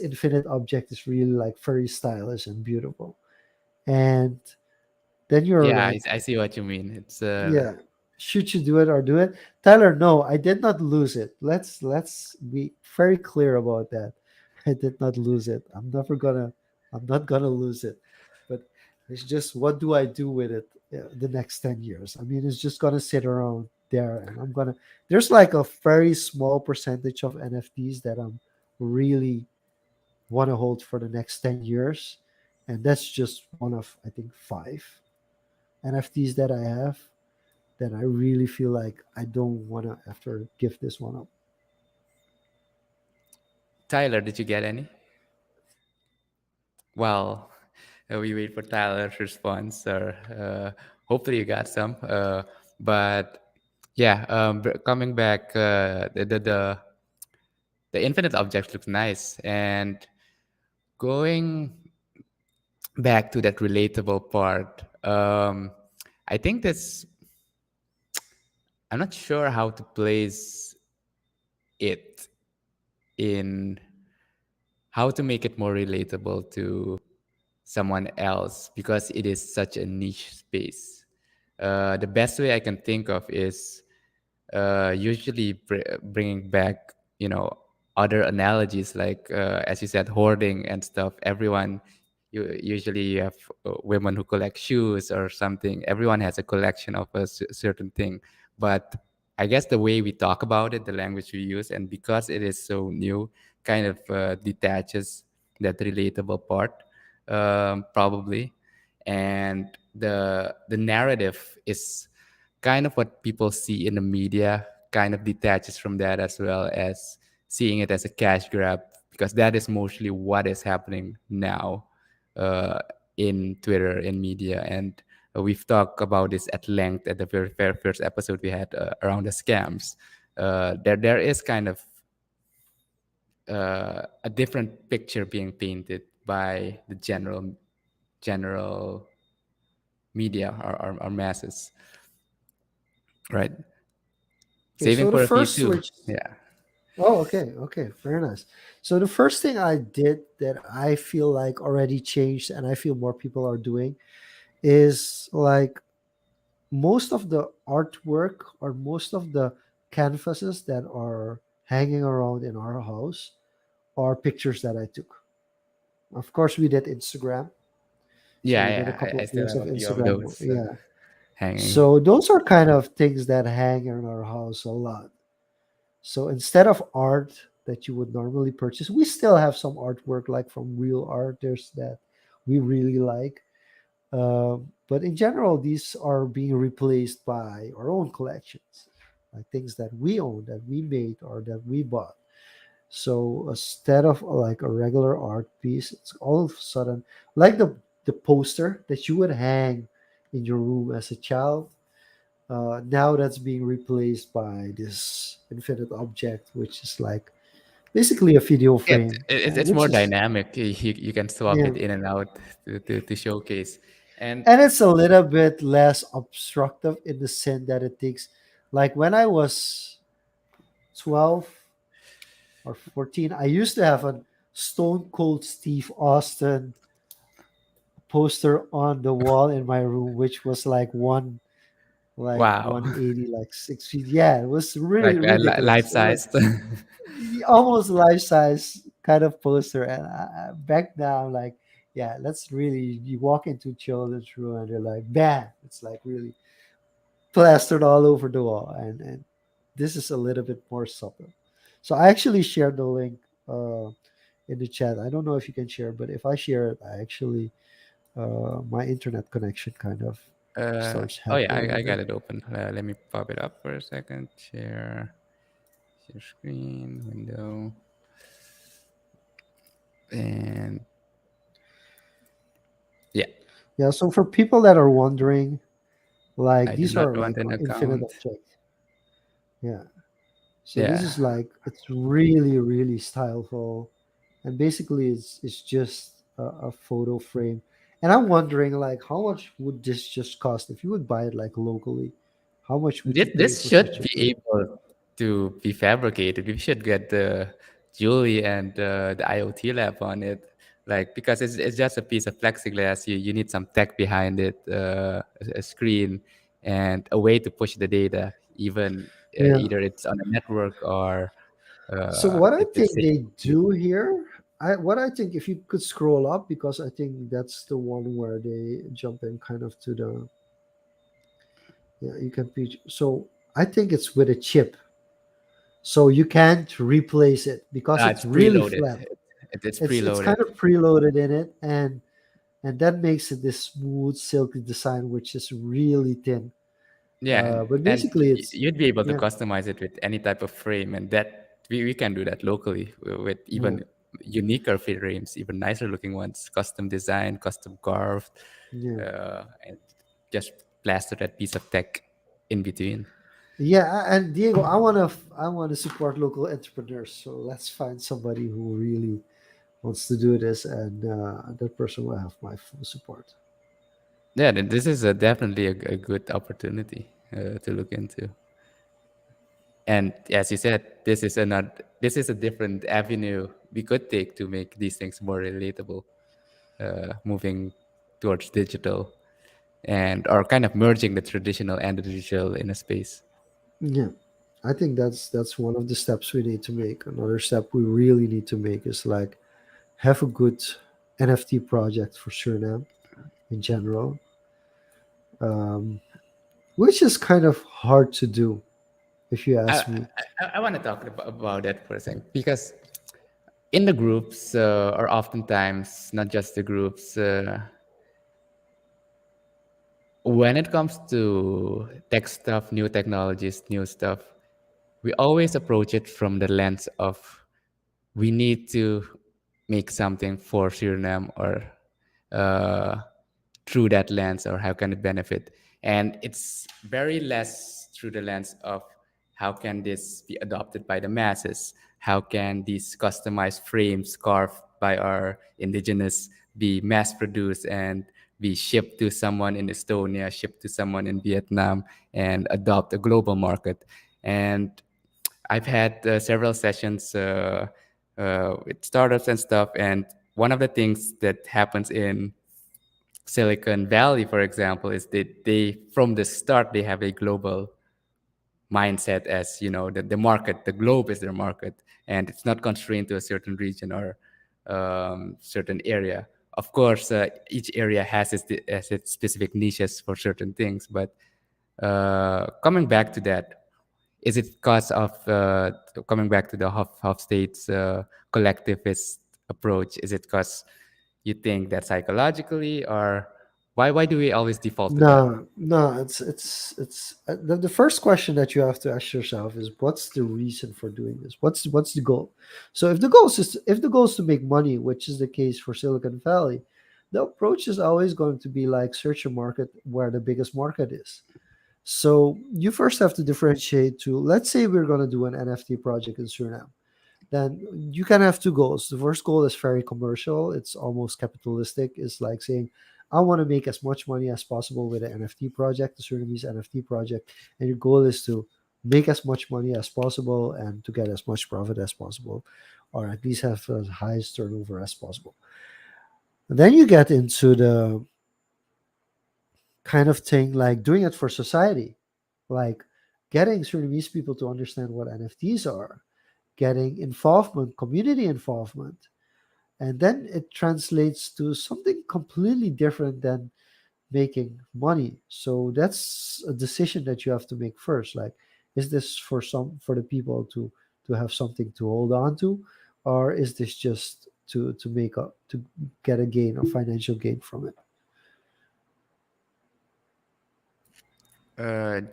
Speaker 2: infinite object is really like very stylish and beautiful. And then you're
Speaker 1: Yeah,
Speaker 2: like,
Speaker 1: I see what you mean. It's
Speaker 2: yeah, should you do it or do it? Tyler, no, I did not lose it. Let's be very clear about that. I did not lose it. I'm not gonna lose it. But it's just what do I do with it the next 10 years? I mean, it's just gonna sit around there and I'm gonna there's like a very small percentage of NFTs that I'm really want to hold for the next 10 years. And that's just one of I think five NFTs that I have that I really feel like I don't want to after give this one up.
Speaker 1: Tyler, did you get any? Well, we wait for Tyler's response, or hopefully you got some. But yeah, coming back, the infinite object looks nice, and going back to that relatable part, I think that's, I'm not sure how to place it in, how to make it more relatable to someone else, because it is such a niche space. The best way I can think of is usually bringing back, other analogies, like as you said, hoarding and stuff. Everyone, usually you have women who collect shoes or something. Everyone has a collection of a certain thing, but I guess the way we talk about it, the language we use, and because it is so new, kind of detaches that relatable part, probably. And the narrative is kind of what people see in the media, kind of detaches from that, as well as seeing it as a cash grab, because that is mostly what is happening now, uh, in Twitter, in media. And we've talked about this at length at the very first episode we had, around the scams. There is kind of a different picture being painted by the general media, or masses, right?
Speaker 2: Okay,
Speaker 1: Saving
Speaker 2: so the
Speaker 1: for a fee
Speaker 2: first
Speaker 1: too.
Speaker 2: which
Speaker 1: Yeah.
Speaker 2: oh okay, okay, very nice. So the first thing I did that I feel like already changed and I feel more people are doing is like most of the artwork or most of the canvases that are hanging around in our house are pictures that I took. Of course, we did Instagram. So
Speaker 1: Yeah,
Speaker 2: we did a
Speaker 1: yeah.
Speaker 2: couple
Speaker 1: I
Speaker 2: of
Speaker 1: still
Speaker 2: years
Speaker 1: have
Speaker 2: of
Speaker 1: a few of
Speaker 2: Instagram.
Speaker 1: those
Speaker 2: Yeah.
Speaker 1: hanging.
Speaker 2: So those are kind of things that hang in our house a lot. So instead of art that you would normally purchase, we still have some artwork like from real artists that we really like. But in general, these are being replaced by our own collections, like things that we own, that we made, or that we bought. So instead of like a regular art piece, it's all of a sudden like the poster that you would hang in your room as a child. Now that's being replaced by this infinite object, which is like basically a video
Speaker 1: Yeah,
Speaker 2: frame,
Speaker 1: it's
Speaker 2: which
Speaker 1: more
Speaker 2: is
Speaker 1: dynamic. You can swap
Speaker 2: yeah,
Speaker 1: it in and out to showcase. And
Speaker 2: and it's a little bit less obstructive in the sense that it takes. Like when I was 12 or 14, I used to have a Stone Cold Steve Austin poster on the wall in my room, which was like
Speaker 1: wow,
Speaker 2: 180, like 6 feet. Yeah, it was really
Speaker 1: like
Speaker 2: ridiculous.
Speaker 1: life
Speaker 2: It was
Speaker 1: sized.
Speaker 2: almost life size kind of poster. And back now, I'm like, yeah, that's really, you walk into children's room and they're like, bam, it's like really plastered all over the wall. And this is a little bit more subtle. So I actually shared the link in the chat. I don't know if you can share, but if I share it, I actually my internet connection kind of starts
Speaker 1: Oh yeah,
Speaker 2: happening
Speaker 1: I
Speaker 2: again.
Speaker 1: got it open. Let me pop it up for a second. Share screen window, and yeah,
Speaker 2: Yeah, so for people that are wondering, like
Speaker 1: I do
Speaker 2: these
Speaker 1: not
Speaker 2: are
Speaker 1: want
Speaker 2: like
Speaker 1: an
Speaker 2: infinite
Speaker 1: account.
Speaker 2: objects. Yeah. So this
Speaker 1: Yeah,
Speaker 2: is like it's really really styleful, and basically it's just a photo frame. And I'm wondering, like, how much would this just cost if you would buy it like locally? How much would
Speaker 1: This
Speaker 2: you pay
Speaker 1: this
Speaker 2: for
Speaker 1: should
Speaker 2: such a
Speaker 1: be
Speaker 2: frame?
Speaker 1: able to be fabricated. We should get the Julie and the IoT lab on it, like because it's just a piece of plexiglass. You need some tech behind it, a screen, and a way to push the data. Even
Speaker 2: Yeah.
Speaker 1: either it's on a network or
Speaker 2: So what I
Speaker 1: it's
Speaker 2: think they do here, what I think if you could scroll up because I think that's the one where they jump in kind of to the yeah you can be so I think it's with a chip, so you can't replace it because it's
Speaker 1: it's
Speaker 2: really
Speaker 1: preloaded.
Speaker 2: flat.
Speaker 1: It's
Speaker 2: It's
Speaker 1: preloaded.
Speaker 2: kind of preloaded in it, and that makes it this smooth silky design which is really thin.
Speaker 1: Yeah,
Speaker 2: But
Speaker 1: and
Speaker 2: basically it's
Speaker 1: you'd be able to
Speaker 2: yeah
Speaker 1: customize it with any type of frame, and that we can do that locally with
Speaker 2: yeah
Speaker 1: even uniquer frames, even nicer looking ones, custom designed, custom carved,
Speaker 2: yeah.
Speaker 1: and just plaster that piece of tech in between.
Speaker 2: Yeah, and Diego, I want to support local entrepreneurs. So let's find somebody who really wants to do this, and that person will have my full support.
Speaker 1: Yeah, this is definitely a good opportunity to look into. And as you said, this is a different avenue we could take to make these things more relatable, moving towards digital and or kind of merging the traditional and the digital in a space.
Speaker 2: Yeah, I think that's one of the steps we need to make. Another step we really need to make is like have a good NFT project for Suriname in general, um, which is kind of hard to do if you
Speaker 1: I
Speaker 2: ask me.
Speaker 1: I want to talk about that for a second because in the groups or oftentimes not just the groups, when it comes to tech stuff, new technologies, new stuff, we always approach it from the lens of we need to make something for Suriname or uh, through that lens or how can it benefit. And it's very less through the lens of how can this be adopted by the masses, how can these customized frames carved by our indigenous be mass produced and be shipped to someone in Estonia, shipped to someone in Vietnam, and adopt a global market. And I've had several sessions with startups and stuff, and one of the things that happens in Silicon Valley, for example, is that they from the start they have a global mindset as the market, the globe is their market, and it's not constrained to a certain region or certain area. Of course, each area has its specific niches for certain things, but coming back to that, is it because of coming back to the Huff State's collectivist approach? Is it because you think that psychologically, or why do we always default to that?
Speaker 2: No, no, it's the first question that you have to ask yourself is what's the reason for doing this? What's the goal? So if the goal is to make money, which is the case for Silicon Valley, the approach is always going to be like search a market where the biggest market is. So you first have to differentiate to let's say we're going to do an NFT project in Suriname, then you can have two goals. The first goal is very commercial, it's almost capitalistic. It's like saying, I want to make as much money as possible with an NFT project, the Surinamese NFT project. And your goal is to make as much money as possible and to get as much profit as possible, or at least have the highest turnover as possible. And then you get into the kind of thing like doing it for society, like getting Surinamese people to understand what NFTs are, getting involvement, community involvement, and then it translates to something completely different than making money. So that's a decision that you have to make first. Like, is this for the people to have something to hold on to, or is this just to get a gain, a financial gain from it?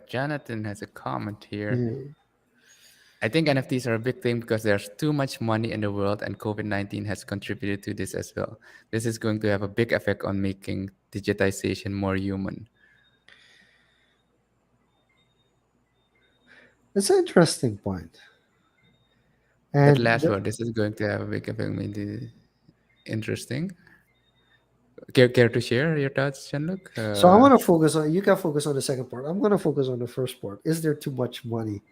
Speaker 1: Jonathan has a comment here.
Speaker 2: Yeah.
Speaker 1: I think NFTs are a big thing because there's too much money in the world, and COVID-19 has contributed to this as well. This is going to have a big effect on making digitization more human.
Speaker 2: It's an interesting point.
Speaker 1: That
Speaker 2: And
Speaker 1: last word, this is going to have a big effect, maybe interesting. care to share your thoughts, Jean-Luc?
Speaker 2: So I want to focus on. You can focus on the second part. I'm going to focus on the first part. Is there too much money?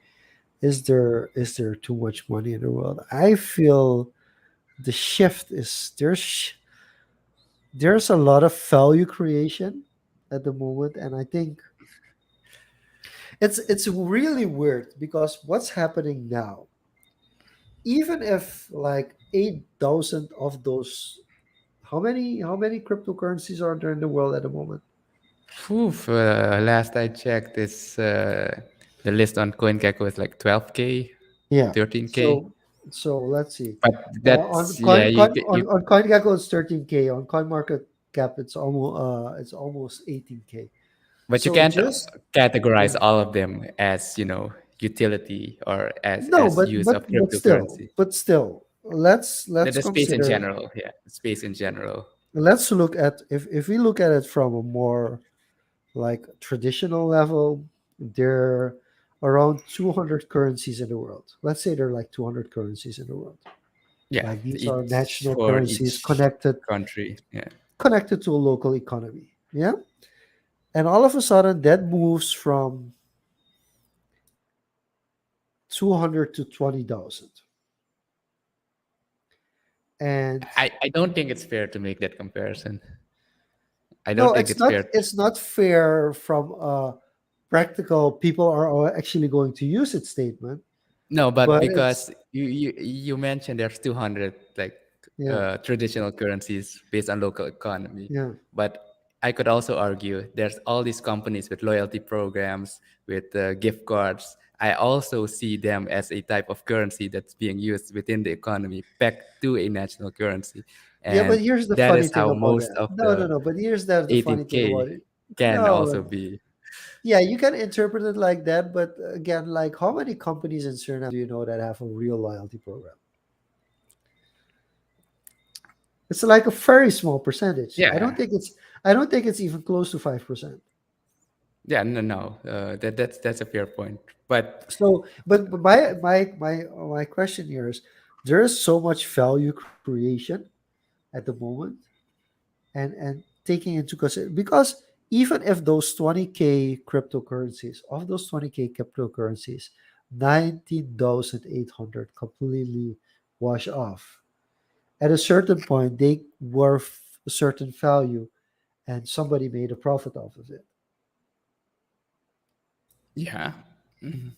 Speaker 2: Is there too much money in the world? I feel the shift is there's a lot of value creation at the moment, and I think it's really weird because what's happening now, even if like 8,000 of those, how many cryptocurrencies are there in the world at the moment?
Speaker 1: Oof, last I checked, it's the list on CoinGecko is like 12K,
Speaker 2: Yeah.
Speaker 1: 13K.
Speaker 2: So let's see.
Speaker 1: But
Speaker 2: On
Speaker 1: that's yeah,
Speaker 2: on CoinGecko it's 13K. On CoinMarketCap it's almost 18K.
Speaker 1: but you
Speaker 2: So
Speaker 1: can't
Speaker 2: just
Speaker 1: categorize
Speaker 2: yeah.
Speaker 1: all of them as utility or
Speaker 2: No,
Speaker 1: as
Speaker 2: but
Speaker 1: use
Speaker 2: but
Speaker 1: of
Speaker 2: but still,
Speaker 1: cryptocurrency.
Speaker 2: let's
Speaker 1: The space in
Speaker 2: consider.
Speaker 1: general, yeah, the space in general.
Speaker 2: Let's look at, if we look at it from a more like traditional level, there are around 200 currencies in the world. Let's say there are like 200 currencies in the world.
Speaker 1: Yeah,
Speaker 2: Like these are
Speaker 1: each
Speaker 2: national
Speaker 1: for
Speaker 2: currencies
Speaker 1: each
Speaker 2: connected
Speaker 1: country. Yeah,
Speaker 2: connected to a local economy. Yeah. And all of a sudden that moves from 200 to 20,000. And
Speaker 1: I don't think it's fair to make that comparison. I don't
Speaker 2: no,
Speaker 1: think
Speaker 2: it's
Speaker 1: it's
Speaker 2: not
Speaker 1: fair.
Speaker 2: it's not fair from a practical people are actually going to use it statement,
Speaker 1: No, but
Speaker 2: but
Speaker 1: because
Speaker 2: it's
Speaker 1: you mentioned there's 200 like
Speaker 2: yeah,
Speaker 1: traditional currencies based on local economy,
Speaker 2: yeah.
Speaker 1: but I could also argue there's all these companies with loyalty programs with gift cards. I also see them as a type of currency that's being used within the economy, pegged to a national currency,
Speaker 2: Yeah, but
Speaker 1: and
Speaker 2: here's the
Speaker 1: that
Speaker 2: funny
Speaker 1: is
Speaker 2: thing
Speaker 1: how
Speaker 2: about
Speaker 1: most
Speaker 2: that.
Speaker 1: of
Speaker 2: No, no,
Speaker 1: the
Speaker 2: no. But here's the funny thing about
Speaker 1: 18K
Speaker 2: it.
Speaker 1: can
Speaker 2: No,
Speaker 1: also be.
Speaker 2: yeah, you can interpret it like that, but again, like how many companies in Suriname do you know that have a real loyalty program? It's like a very small percentage. I
Speaker 1: Yeah,
Speaker 2: don't think it's I don't think it's even close to 5%.
Speaker 1: yeah, no, that's a fair point, but
Speaker 2: So, but my question here is, there is so much value creation at the moment, and taking into consideration, because even if those 20K cryptocurrencies, of those 20K cryptocurrencies, 19,800 completely wash off. At a certain point, they worth a certain value, and somebody made a profit off of it.
Speaker 1: yeah. Mhm.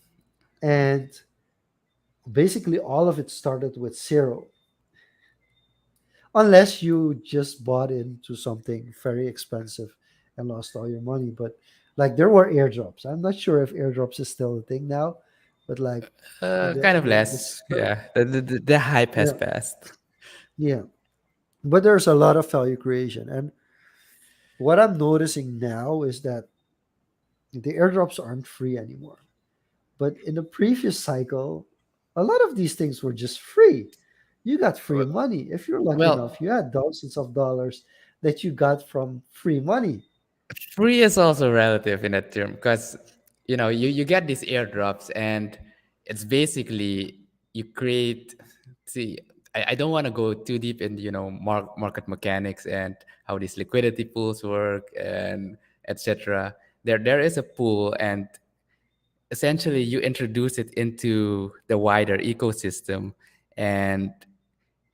Speaker 2: And basically, all of it started with zero, unless you just bought into something very expensive and lost all your money. But like there were airdrops. I'm not sure if airdrops is still a thing now, but like
Speaker 1: Kind of
Speaker 2: the
Speaker 1: less. Yeah, the hype has
Speaker 2: yeah,
Speaker 1: passed.
Speaker 2: yeah. But there's a lot of value creation, and what I'm noticing now is that the airdrops aren't free anymore. But in the previous cycle, a lot of these things were just free. You got free money. If you're lucky
Speaker 1: Well,
Speaker 2: enough, you had thousands of dollars that you got from free money.
Speaker 1: free is also relative in that term because you get these airdrops and it's basically you create. See, I don't want to go too deep in market mechanics and how these liquidity pools work and etc. There is a pool and essentially you introduce it into the wider ecosystem and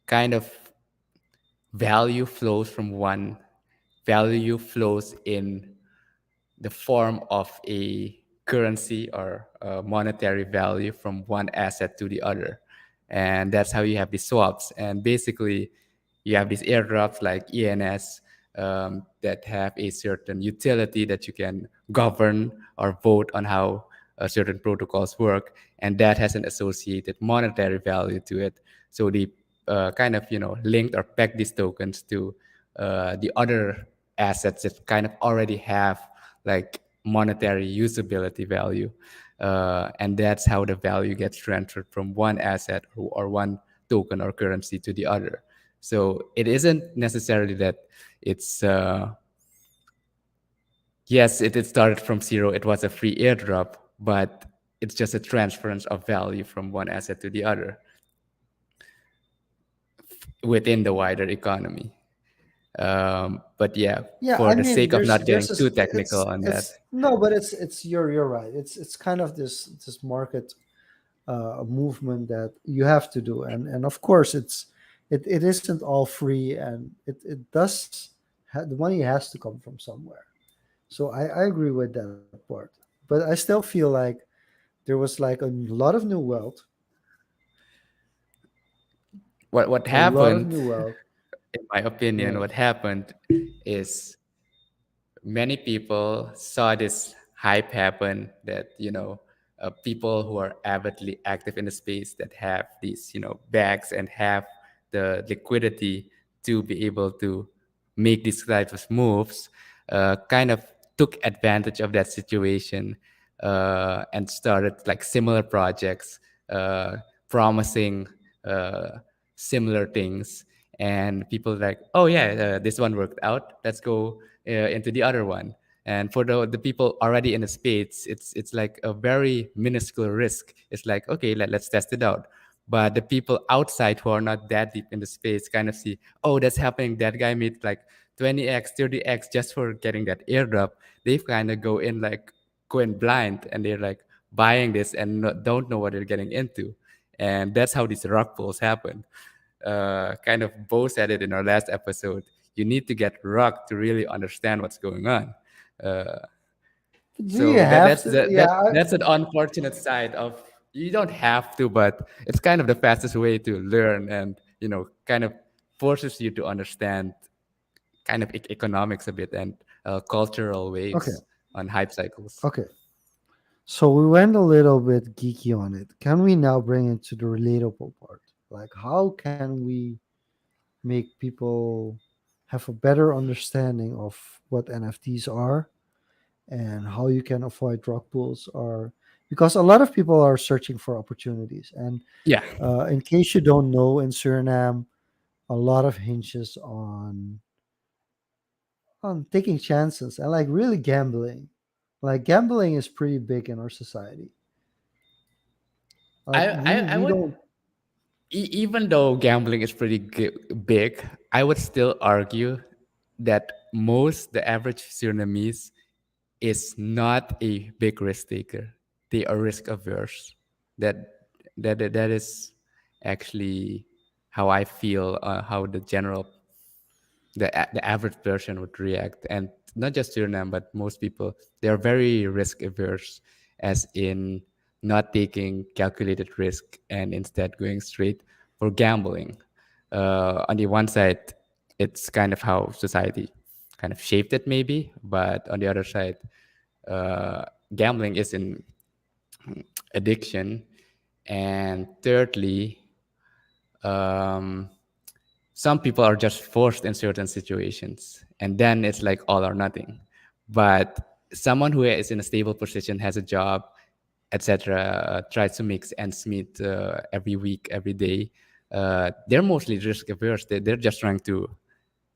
Speaker 1: kind of value flows from one value flows in the form of a currency or a monetary value from one asset to the other. And that's how you have these swaps. And basically, you have these airdrops like ENS that have a certain utility that you can govern or vote on how certain protocols work. And that has an associated monetary value to it. So the kind of linked or peg these tokens to the other assets that kind of already have like monetary usability value. And that's how the value gets transferred from one asset or one token or currency to the other. So it isn't necessarily that it's, yes, it started from zero, it was a free airdrop, but it's just a transference of value from one asset to the other within the wider economy. But yeah,
Speaker 2: Yeah,
Speaker 1: for
Speaker 2: I
Speaker 1: the
Speaker 2: mean,
Speaker 1: sake of not
Speaker 2: there's
Speaker 1: getting
Speaker 2: this,
Speaker 1: too technical on that.
Speaker 2: it's no, but it's you're right. It's kind of this market movement that you have to do, and of course it isn't all free, and it does the money has to come from somewhere. So I agree with that part, but I still feel like there was like a lot of new wealth,
Speaker 1: What
Speaker 2: a lot of
Speaker 1: happened,
Speaker 2: new wealth.
Speaker 1: in my opinion,
Speaker 2: Right.
Speaker 1: what happened is many people saw this hype happen that people who are avidly active in the space that have these bags and have the liquidity to be able to make these types of moves kind of took advantage of that situation and started like similar projects uh, promising uh, similar things, and people like, oh yeah, this one worked out, let's go into the other one. And for the people already in the space, it's like a very minuscule risk. It's like, okay, let's test it out. But the people outside who are not that deep in the space kind of see, oh, that's happening, that guy made like 20x 30x just for getting that airdrop. They kind of go in like going blind, and they're like buying this and don't know what they're getting into. And that's how these rug pulls happen. Kind of Bo said it in our last episode. You need to get rugged to really understand what's going on. Uh,
Speaker 2: Do you
Speaker 1: so that
Speaker 2: have
Speaker 1: that's
Speaker 2: to?
Speaker 1: the,
Speaker 2: Yeah.
Speaker 1: that that's an unfortunate side of, you don't have to, but it's kind of the fastest way to learn, and kind of forces you to understand kind of economics a bit, and cultural
Speaker 2: Okay.
Speaker 1: waves on hype cycles.
Speaker 2: Okay. So we went a little bit geeky on it. Can we now bring it to the relatable part? Like, how can we make people have a better understanding of what NFTs are and how you can avoid rug pulls? Or because a lot of people are searching for opportunities, and
Speaker 1: Yeah,
Speaker 2: in case you don't know, in Suriname, a lot of hinges on taking chances and like really gambling. Like gambling is pretty big in our society. Like
Speaker 1: I
Speaker 2: we
Speaker 1: would,
Speaker 2: don't.
Speaker 1: even though gambling is pretty big, I would still argue that the average Surinamese is not a big risk taker. They are risk averse. That that is actually how I feel. How the general, the average person would react, and not just Suriname, but most people, they are very risk averse, as in not taking calculated risk and instead going straight for gambling. On the one side, it's kind of how society kind of shaped it, maybe, but on the other side, uh, gambling is an addiction. And thirdly, um, some people are just forced in certain situations, and then it's like all or nothing. But someone who is in a stable position, has a job, etc., tries to make ends meet every week, every day, they're mostly risk averse. They're just trying to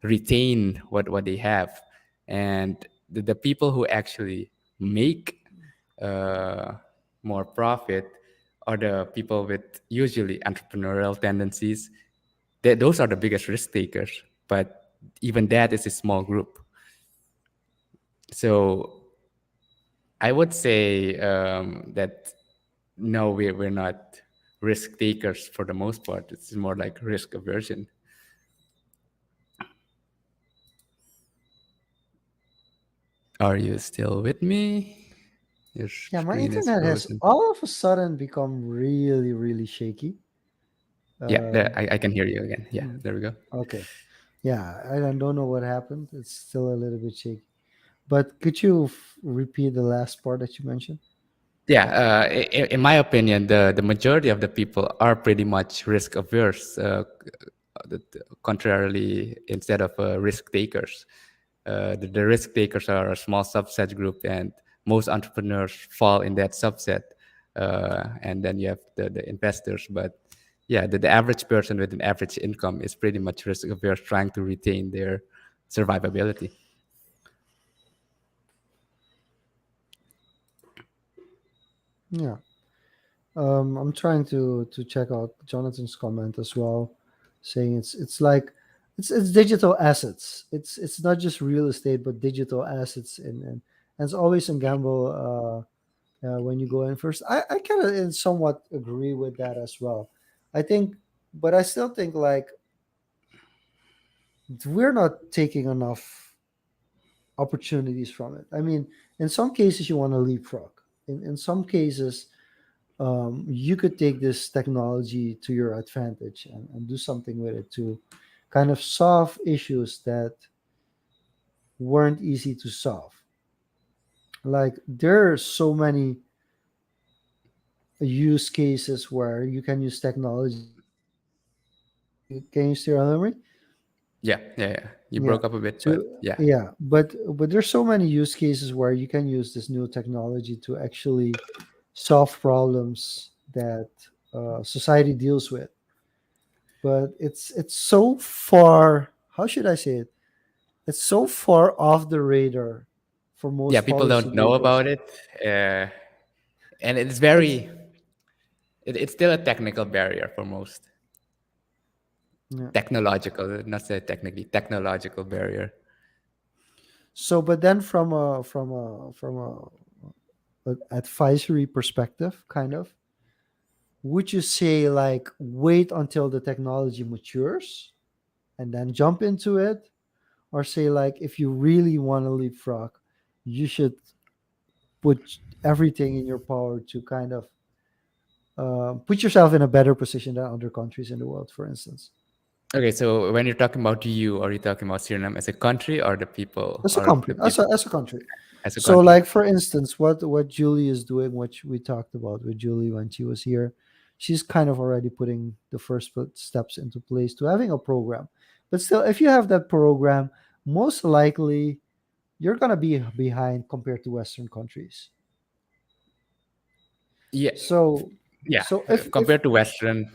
Speaker 1: retain what they have. And the people who actually make uh, more profit are the people with usually entrepreneurial tendencies. Those are the biggest risk takers, but even that is a small group. So I would say that no, we're not risk takers for the most part. It's more like risk aversion. Are you still with me? Your
Speaker 2: Yeah, my
Speaker 1: screen is
Speaker 2: internet has
Speaker 1: frozen.
Speaker 2: all of a sudden become really, really shaky.
Speaker 1: Yeah,
Speaker 2: Um,
Speaker 1: I can hear you again. Yeah,
Speaker 2: mm,
Speaker 1: there we go.
Speaker 2: okay. Yeah, I don't know what happened. It's still a little bit shaky. But could you repeat the last part that you mentioned?
Speaker 1: Yeah, in my opinion, the majority of the people are pretty much risk averse, contrarily, instead of risk takers. The risk takers are a small subset group, and most entrepreneurs fall in that subset. And then you have the investors. But yeah, the average person with an average income is pretty much risk averse, trying to retain their survivability.
Speaker 2: Yeah. I'm trying to check out Jonathan's comment as well, saying it's like it's digital assets. It's not just real estate, but digital assets, and it's always a gamble when you go in first. I kind of somewhat agree with that as well. I think, but I still think like we're not taking enough opportunities from it. I mean, in some cases you want to leapfrog. In some cases, you could take this technology to your advantage and do something with it to kind of solve issues that weren't easy to solve. Like there are so many use cases where you can use technology can you still hear me?
Speaker 1: Yeah, yeah, yeah. You
Speaker 2: Yeah.
Speaker 1: broke up a bit, but
Speaker 2: To
Speaker 1: yeah.
Speaker 2: yeah, but there's so many use cases where you can use this new technology to actually solve problems that society deals with. But it's so far. How should I say it? It's so far off the radar for
Speaker 1: Yeah,
Speaker 2: most
Speaker 1: people don't know
Speaker 2: policymakers.
Speaker 1: about it, uh, and it's very.
Speaker 2: Ex-
Speaker 1: It's still a technical barrier for most.
Speaker 2: yeah.
Speaker 1: Technological, not say technically, technological barrier.
Speaker 2: So, but then from a advisory perspective, kind of, would you say like wait until the technology matures and then jump into it, or say like if you really want to leapfrog, you should put everything in your power to kind of put yourself in a better position than other countries in the world, for instance,
Speaker 1: Okay, so when you're talking about you, are you talking about Suriname as a country or the people
Speaker 2: as a
Speaker 1: or
Speaker 2: country,
Speaker 1: the people
Speaker 2: as a country.
Speaker 1: as a
Speaker 2: So,
Speaker 1: country?
Speaker 2: like for instance, what Julie is doing, what we talked about with Julie when she was here, she's kind of already putting the first steps into place to having a program. But still, if you have that program, most likely you're gonna be behind compared to Western countries.
Speaker 1: Yeah,
Speaker 2: So,
Speaker 1: yeah.
Speaker 2: so if
Speaker 1: Compared to Western,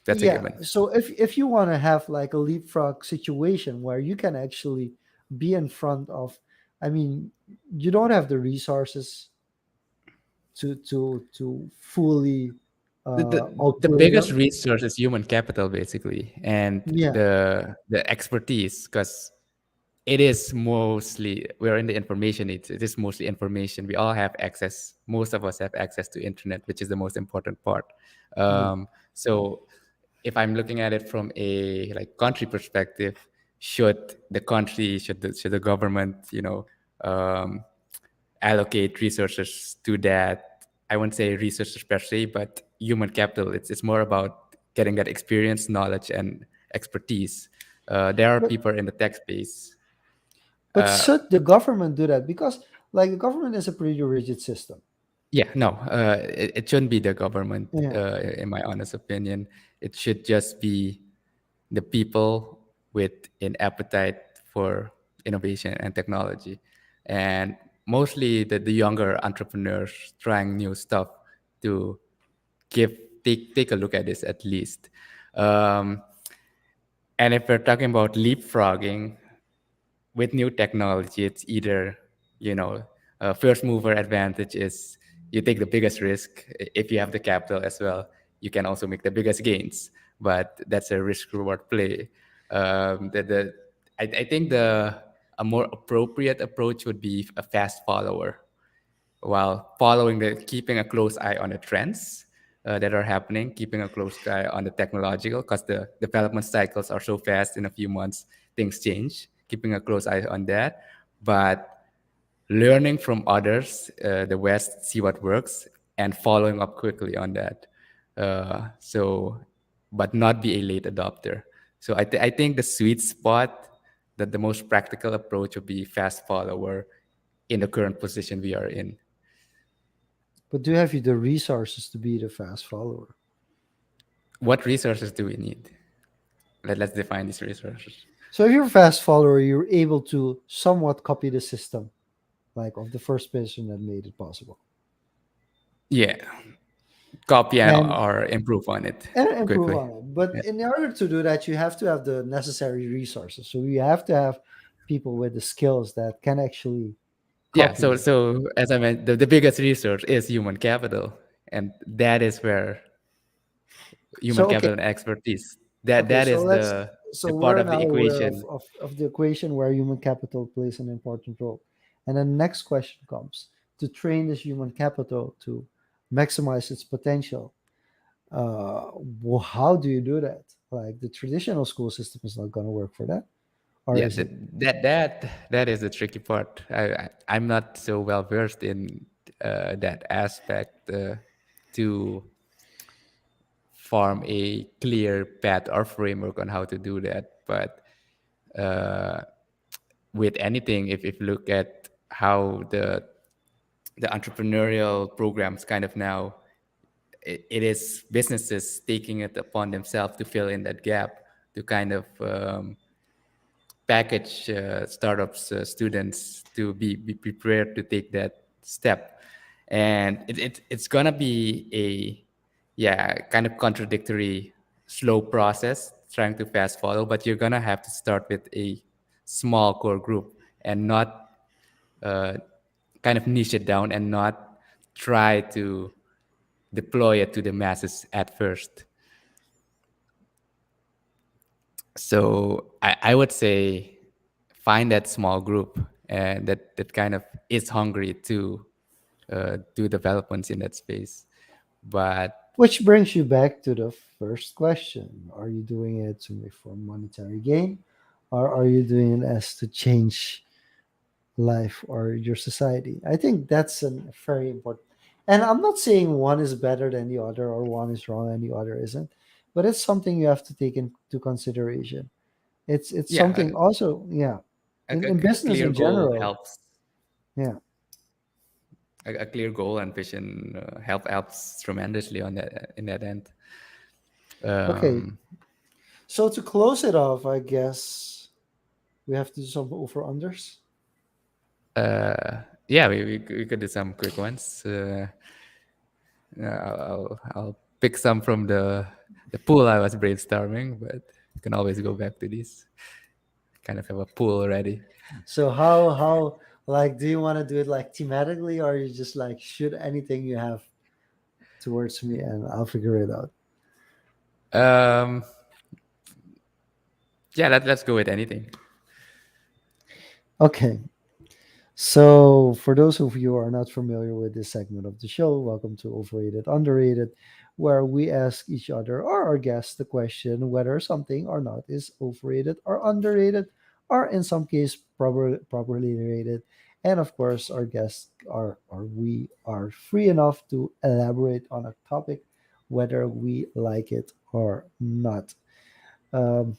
Speaker 1: that's a
Speaker 2: yeah,
Speaker 1: given.
Speaker 2: so if you want to have like a leapfrog situation where you can actually be in front of, I mean, you don't have the resources to fully
Speaker 1: The
Speaker 2: outplay
Speaker 1: biggest
Speaker 2: them.
Speaker 1: resource is human capital, basically, and
Speaker 2: Yeah.
Speaker 1: the expertise, because it is mostly we're in the information age. It is mostly information. We all have access. Most of us have access to internet, which is the most important part.
Speaker 2: Yeah.
Speaker 1: So if I'm looking at it from a like country perspective, should the government, um, allocate resources to that? I won't say resources per se, but human capital. It's more about getting that experience, knowledge, and expertise. There are
Speaker 2: But
Speaker 1: people in the tech space. Uh,
Speaker 2: should the government do that? Because like the government is a pretty rigid system.
Speaker 1: yeah, no, it shouldn't be the government.
Speaker 2: Yeah.
Speaker 1: In my honest opinion, it should just be the people with an appetite for innovation and technology, and mostly the younger entrepreneurs trying new stuff to give take a look at this at least. Um, and if we're talking about leapfrogging, with new technology, it's either, first mover advantage is you take the biggest risk. If you have the capital as well, you can also make the biggest gains. But that's a risk reward play. I think the a more appropriate approach would be a fast follower, while keeping a close eye on the trends that are happening, keeping a close eye on the technological, because the development cycles are so fast. In a few months, things change. Keeping a close eye on that, but learning from others, the West, see what works, and following up quickly on that. But not be a late adopter. So I think the sweet spot, that the most practical approach would be fast follower in the current position we are in.
Speaker 2: But do you have the resources to be the fast follower?
Speaker 1: What resources do we need? Let's define these resources.
Speaker 2: So if you're a fast follower, you're able to somewhat copy the system, like of the first person that made it possible,
Speaker 1: Yeah, copy
Speaker 2: and
Speaker 1: or improve on it
Speaker 2: improve
Speaker 1: quickly.
Speaker 2: on it. But
Speaker 1: Yeah,
Speaker 2: in order to do that, you have to have the necessary resources. So you have to have people with the skills that can actually
Speaker 1: yeah.
Speaker 2: copy
Speaker 1: So
Speaker 2: it.
Speaker 1: so as I mentioned, the biggest resource is human capital, and that is where human
Speaker 2: So okay,
Speaker 1: capital and expertise. That
Speaker 2: okay.
Speaker 1: that
Speaker 2: So
Speaker 1: is
Speaker 2: let's
Speaker 1: the
Speaker 2: so
Speaker 1: the part
Speaker 2: we're
Speaker 1: of
Speaker 2: now
Speaker 1: the
Speaker 2: aware
Speaker 1: equation.
Speaker 2: of the equation where human capital plays an important role. And the next question comes: to train this human capital to maximize its potential, how do you do that? Like the traditional school system is not going to work for that, or
Speaker 1: Yeah,
Speaker 2: is it?
Speaker 1: that is the tricky part. I'm not so well versed in that aspect to form a clear path or framework on how to do that. But uh, with anything, if you look at how the entrepreneurial programs kind of now, it is businesses taking it upon themselves to fill in that gap, to kind of package startups students to be prepared to take that step. And it's gonna be a, yeah, kind of contradictory slow process trying to fast follow, but you're gonna have to start with a small core group and not uh, kind of niche it down and not try to deploy it to the masses at first. So I would say find that small group and that kind of is hungry to do developments in that space. But
Speaker 2: Which brings you back to the first question: are you doing it to make for monetary gain, or are you doing it as to change life or your society? I think that's a very important. And I'm not saying one is better than the other or one is wrong and the other isn't, but it's something you have to take into consideration. It's
Speaker 1: yeah,
Speaker 2: something also, yeah, in
Speaker 1: a
Speaker 2: business
Speaker 1: clear
Speaker 2: in
Speaker 1: goal
Speaker 2: general.
Speaker 1: helps.
Speaker 2: Yeah.
Speaker 1: A clear goal and vision helps tremendously on that in that end.
Speaker 2: Okay.
Speaker 1: Um,
Speaker 2: So to close it off, I guess we have to do some over unders.
Speaker 1: yeah, we could do some quick ones. I'll pick some from the pool I was brainstorming, but you can always go back to these. Kind of have a pool already.
Speaker 2: So how like do you want to do it like thematically, or you just like shoot anything you have towards me and I'll figure it out?
Speaker 1: Um, yeah, let's go with anything.
Speaker 2: Okay. So, for those of you who are not familiar with this segment of the show, welcome to Overrated, Underrated, where we ask each other or our guests the question whether something or not is overrated or underrated, or in some case, properly rated. And of course, our guests are, or we are free enough to elaborate on a topic, whether we like it or not. Um,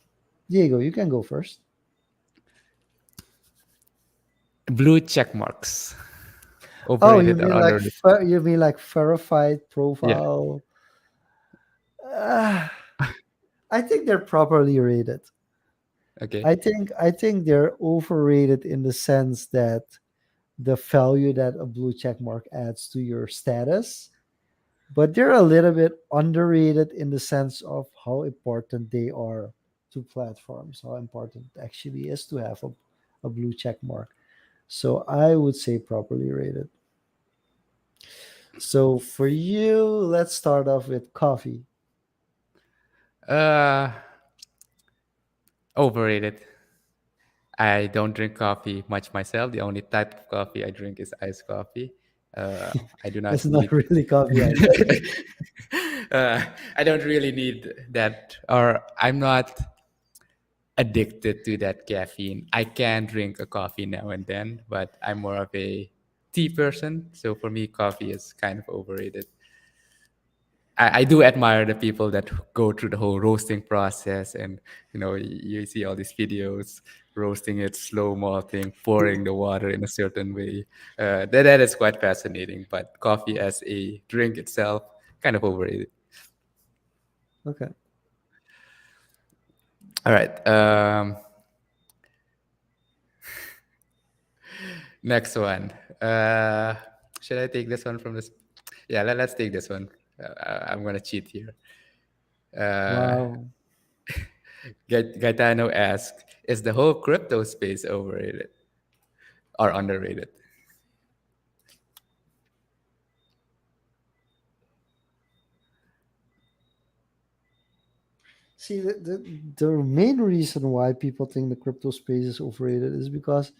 Speaker 2: Diego, you can go first.
Speaker 1: Blue check marks,
Speaker 2: Oh, you
Speaker 1: overrated or
Speaker 2: mean like
Speaker 1: underrated?
Speaker 2: you mean like verified
Speaker 1: Yeah.
Speaker 2: profile? Ah, I think they're properly rated.
Speaker 1: Okay.
Speaker 2: I think they're overrated in the sense that the value that a blue check mark adds to your status, but they're a little bit underrated in the sense of how important they are to platforms, how important it actually is to have a blue check mark. So I would say properly rated. So for you, let's start off with coffee.
Speaker 1: Uh, Overrated. I don't drink coffee much myself. The only type of coffee I drink is iced coffee. I do
Speaker 2: It's
Speaker 1: not
Speaker 2: not
Speaker 1: need.
Speaker 2: really coffee either.
Speaker 1: I don't really need that, or I'm not addicted to that caffeine. I can drink a coffee now and then, but I'm more of a tea person. So for me, coffee is kind of overrated. I do admire the people that go through the whole roasting process, and you see all these videos roasting it, slow malting, pouring the water in a certain way. That is quite fascinating. But coffee as a drink itself, kind of overrated.
Speaker 2: Okay.
Speaker 1: All right. Next one. Uh, should I take this one from this? Yeah, let's take this one. I'm gonna cheat here. Uh,
Speaker 2: Wow.
Speaker 1: Gaetano asked, "Is the whole crypto space overrated or underrated?"
Speaker 2: See, the main reason why people think the crypto space is overrated is because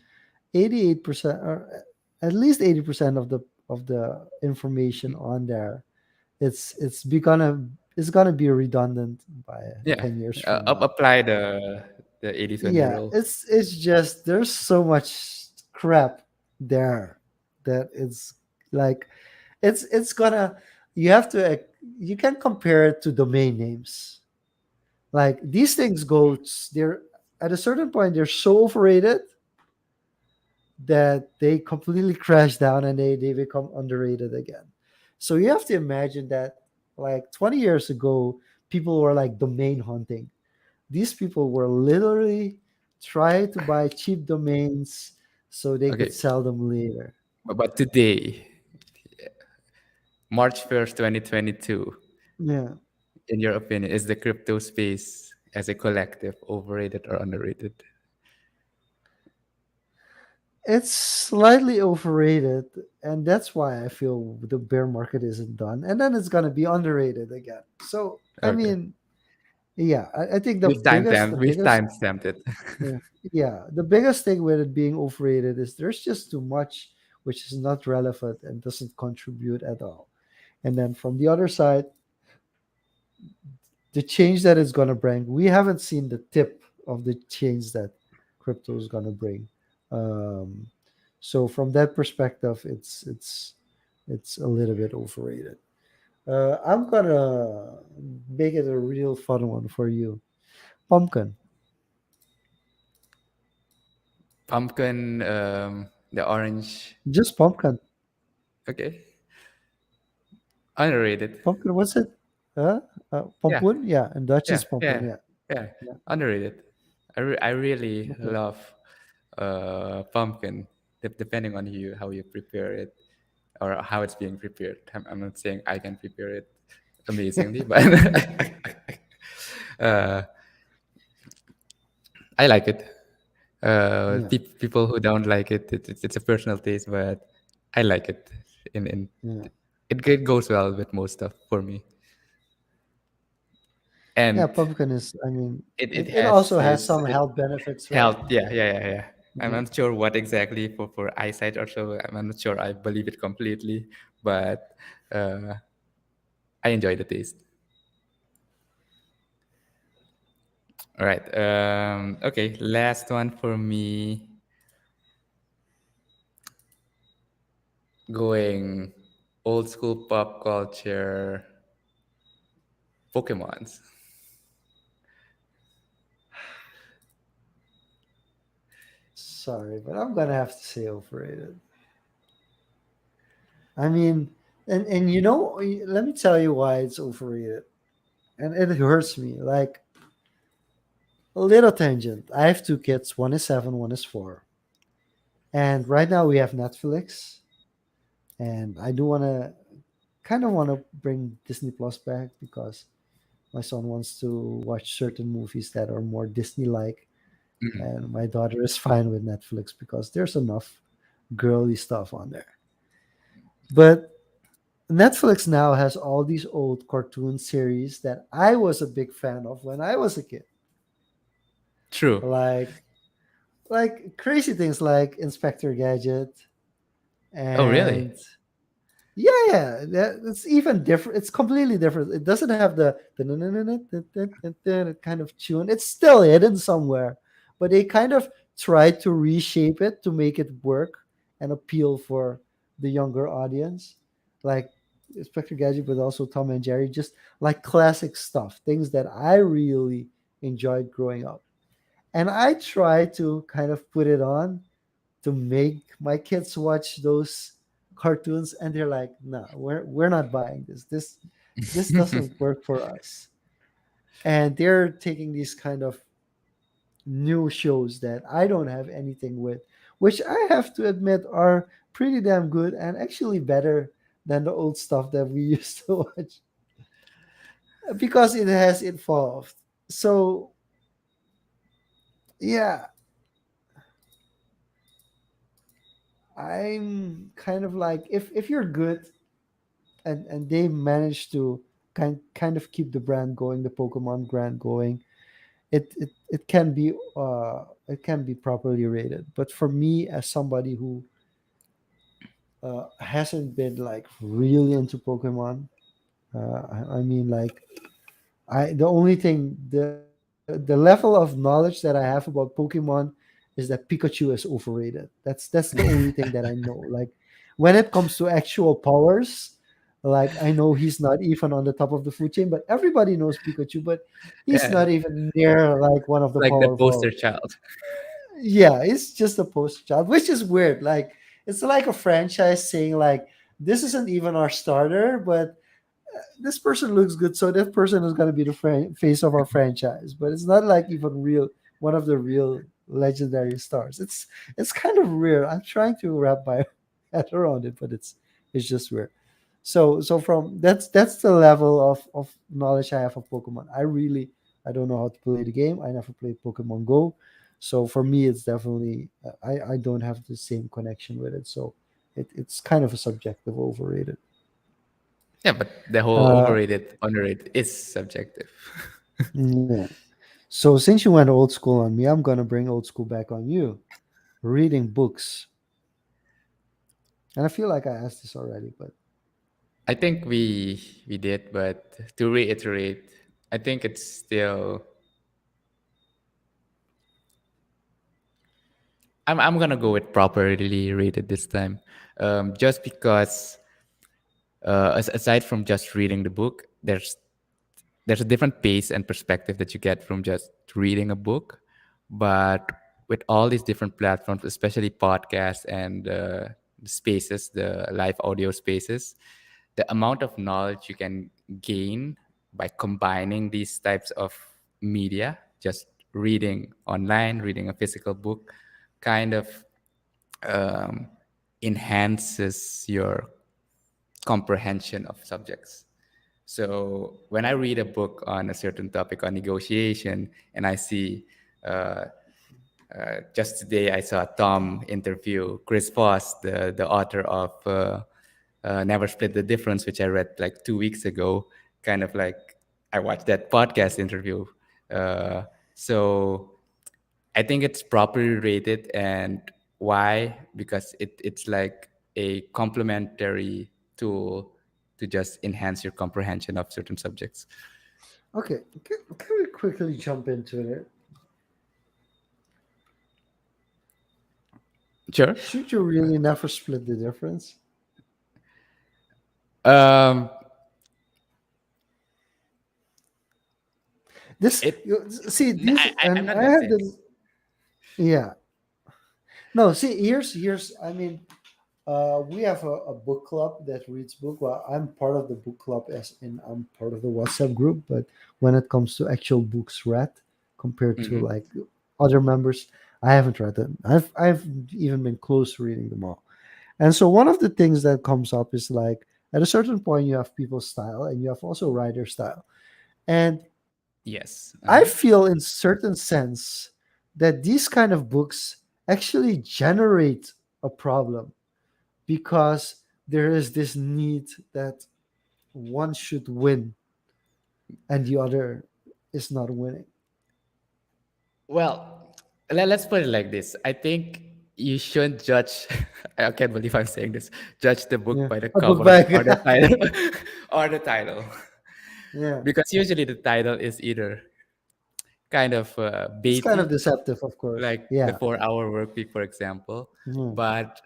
Speaker 2: 88% or at least 80% of the information on there, it's gonna be redundant by
Speaker 1: Yeah,
Speaker 2: 10 years from now.
Speaker 1: apply the 80/20
Speaker 2: Yeah,
Speaker 1: rule.
Speaker 2: it's just there's so much crap there that it's like it's gonna you have to you can compare it to domain names. Like these things go, they're at a certain point they're so overrated that they completely crash down and they become underrated again. So you have to imagine that like 20 years ago, people were like domain hunting. These people were literally trying to buy cheap domains so they could
Speaker 1: Okay,
Speaker 2: sell them later.
Speaker 1: but today, March 1st, 2022,
Speaker 2: Yeah.
Speaker 1: in your opinion, is the crypto space as a collective overrated or underrated?
Speaker 2: It's slightly overrated, and that's why I feel the bear market isn't done. And then it's gonna be underrated again. So I
Speaker 1: Okay,
Speaker 2: mean, yeah, I think the
Speaker 1: we've
Speaker 2: biggest
Speaker 1: time stamped it.
Speaker 2: yeah, yeah, the biggest thing with it being overrated is there's just too much which is not relevant and doesn't contribute at all. And then from the other side, the change that it's gonna bring, we haven't seen the tip of the change that crypto is gonna bring. Um, so from that perspective, it's a little bit overrated. I'm gonna make it a real fun one for you. Pumpkin,
Speaker 1: Pumpkin, the orange.
Speaker 2: just pumpkin,
Speaker 1: Okay, underrated.
Speaker 2: pumpkin. What's it?
Speaker 1: Yeah,
Speaker 2: Pumpkin. Yeah, and Dutch
Speaker 1: yeah,
Speaker 2: is pumpkin.
Speaker 1: yeah,
Speaker 2: Yeah,
Speaker 1: yeah.
Speaker 2: yeah.
Speaker 1: Underrated. I really
Speaker 2: Okay.
Speaker 1: love pumpkin, depending on you how you prepare it or how it's being prepared. I'm not saying I can prepare it amazingly, but uh, I like it.
Speaker 2: Yeah,
Speaker 1: People who don't like it, it's a personal taste, but I like it. In
Speaker 2: yeah,
Speaker 1: it goes well with most stuff for me,
Speaker 2: yeah.
Speaker 1: and
Speaker 2: Pumpkin is. I mean,
Speaker 1: it
Speaker 2: it
Speaker 1: has
Speaker 2: also has
Speaker 1: its
Speaker 2: some health benefits, right?
Speaker 1: health. Yeah, yeah, yeah, yeah. I'm
Speaker 2: Yeah.
Speaker 1: not sure what exactly for eyesight or so. I'm not sure I believe it completely, but uh, I enjoy the taste. All right. Okay. Last one for me. Going old school pop culture. Pokemons.
Speaker 2: Sorry, but I'm gonna have to say overrated. I mean, and you know, let me tell you why it's overrated, and it hurts me. Like a little tangent. I have two kids. One is 7, one is 4, and right now we have Netflix, and I do wanna kind of want to bring Disney Plus back because my son wants to watch certain movies that are more Disney like,
Speaker 1: Mhm.
Speaker 2: and my daughter is fine with Netflix because there's enough girly stuff on there. But Netflix now has all these old cartoon series that I was a big fan of when I was a kid.
Speaker 1: True.
Speaker 2: Like crazy things like Inspector Gadget
Speaker 1: Oh, really?
Speaker 2: and yeah, yeah, it's even different. It's completely different. It doesn't have the kind of tune. It's still hidden somewhere, but they kind of tried to reshape it to make it work and appeal for the younger audience, like Inspector Gadget, but also Tom and Jerry, just like classic stuff, things that I really enjoyed growing up. And I try to kind of put it on to make my kids watch those cartoons, and they're like, "No, we're not buying this. This doesn't work for us." And they're taking these kind of new shows that I don't have anything with, which I have to admit are pretty damn good and actually better than the old stuff that we used to watch because it has evolved. So yeah, I'm kind of like if you're good and they manage to kind of keep the brand going, the Pokemon brand going, it can be it can be properly rated. But for me, as somebody who hasn't been like really into Pokemon, I mean like I the only thing the level of knowledge that I have about Pokemon is that Pikachu is overrated. That's the only thing that I know. Like when it comes to actual powers, like I know he's not even on the top of the food chain, but everybody knows Pikachu, but he's
Speaker 1: Yeah,
Speaker 2: not even near like one of the
Speaker 1: like the
Speaker 2: powerful.
Speaker 1: poster child.
Speaker 2: Yeah, it's just a poster child, which is weird. Like it's like a franchise saying like this isn't even our starter, but this person looks good, so that person is going to be the face of our franchise. But it's not like even real one of the real legendary stars. It's kind of weird. I'm trying to wrap my head around it, but it's just weird. So from that's the level of knowledge I have of Pokemon. I don't know how to play the game. I never played Pokemon Go, so for me it's definitely I don't have the same connection with it. So it's kind of a subjective overrated.
Speaker 1: Yeah, but the whole
Speaker 2: Uh,
Speaker 1: overrated, underrated is subjective.
Speaker 2: yeah. So since you went old school on me, I'm gonna bring old school back on you. Reading books, and I feel like I asked this already, but
Speaker 1: I think we did, but to reiterate, I think it's still. I'm gonna go with properly rated this time, just because aside from just reading the book, there's a different pace and perspective that you get from just reading a book, but with all these different platforms, especially podcasts and the spaces, the live audio spaces, the amount of knowledge you can gain by combining these types of media, just reading online, reading a physical book, kind of um, enhances your comprehension of subjects. So when I read a book on a certain topic on negotiation, and I see just today I saw Tom interview Chris Voss, the author of Never Split the Difference, which I read like 2 weeks ago. Kind of like I watched that podcast interview. Uh, so I think it's properly rated, and why? Because it's like a complementary tool to just enhance your comprehension of certain subjects.
Speaker 2: okay. Can we quickly jump into it?
Speaker 1: Sure.
Speaker 2: Should you really never split the difference?
Speaker 1: Um,
Speaker 2: This
Speaker 1: it.
Speaker 2: see this,
Speaker 1: I'm
Speaker 2: and
Speaker 1: not
Speaker 2: I
Speaker 1: that
Speaker 2: have
Speaker 1: saying.
Speaker 2: this. Yeah, no. See, here's. I mean, we have a book club that reads book. Well, I'm part of the book club, as in I'm part of the WhatsApp group. But when it comes to actual books read, compared to
Speaker 1: Hmm.
Speaker 2: like other members, I haven't read them. I've even been close to reading them all. And so one of the things that comes up is like at a certain point you have people's style and you have also writer style. And
Speaker 1: Yes.
Speaker 2: I feel in certain sense that these kind of books actually generate a problem because there is this need that one should win and the other is not winning.
Speaker 1: Well, let's put it like this. I think you shouldn't judge. I can't believe I'm saying this. Judge the book
Speaker 2: Yeah.
Speaker 1: by the
Speaker 2: A book
Speaker 1: cover
Speaker 2: bag.
Speaker 1: or the title, or the title,
Speaker 2: Yeah.
Speaker 1: because usually the title is either kind of
Speaker 2: It's kind of
Speaker 1: baity,
Speaker 2: deceptive, of course.
Speaker 1: like the
Speaker 2: Yeah.
Speaker 1: 4 Hour Work Week, for example.
Speaker 2: Yeah.
Speaker 1: But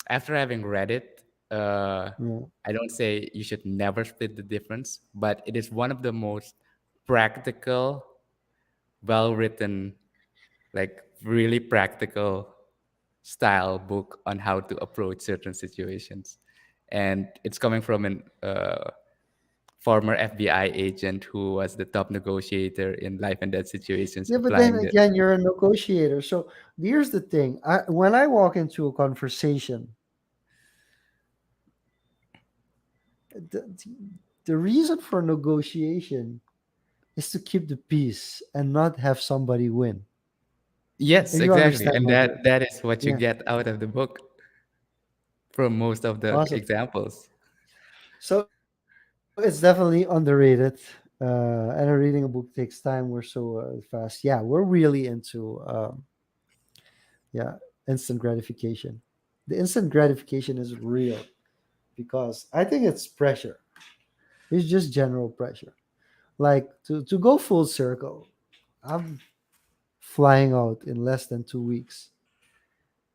Speaker 1: after having read it,
Speaker 2: Yeah.
Speaker 1: I don't say you should never split the difference, but it is one of the most practical, well written, like really practical style book on how to approach certain situations. And it's coming from an former FBI agent who was the top negotiator in life and death situations,
Speaker 2: Yeah, but then
Speaker 1: applying the.
Speaker 2: again, you're a negotiator. So here's the thing: when I walk into a conversation, the, the reason for negotiation is to keep the peace and not have somebody win.
Speaker 1: Yes,
Speaker 2: If you
Speaker 1: exactly.
Speaker 2: understand
Speaker 1: And
Speaker 2: my point,
Speaker 1: that is what you
Speaker 2: yeah,
Speaker 1: get out of the book from most of the
Speaker 2: awesome.
Speaker 1: examples.
Speaker 2: So It's definitely underrated. And reading a book takes time. We're so fast. Yeah, we're really into yeah, instant gratification. The instant gratification is real because I think it's pressure. It's just general pressure. Like to go full circle, I'm flying out in less than 2 weeks.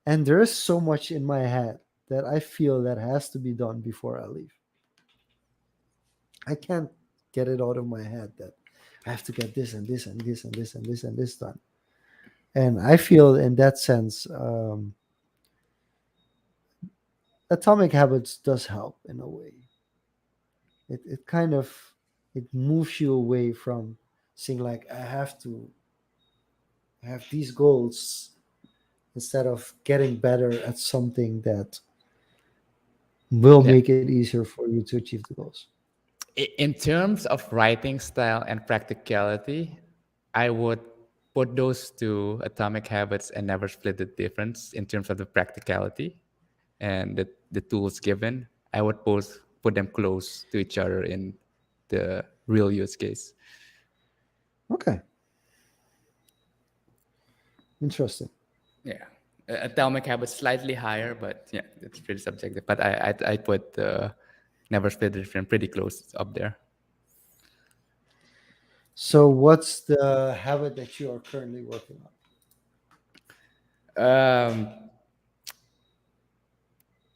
Speaker 2: And there is so much in my head that I feel that has to be done before I leave. I can't get it out of my head that I have to get this and this and this and this and this and this done. And I feel in that sense, atomic habits does help in a way. It kind of it moves you away from saying like I have to have these goals instead of getting better at something that will
Speaker 1: Yeah.
Speaker 2: make it easier for you to achieve the goals.
Speaker 1: In terms of writing style and practicality, I would put those two, atomic habits and never split the difference, in terms of the practicality and the tools given. I would put them close to each other in the real use case.
Speaker 2: Okay, interesting.
Speaker 1: Yeah. Atomic habits slightly higher, but yeah, it's pretty subjective. But I put never split the difference pretty close up there.
Speaker 2: So, what's the habit that you are currently working on?
Speaker 1: Um,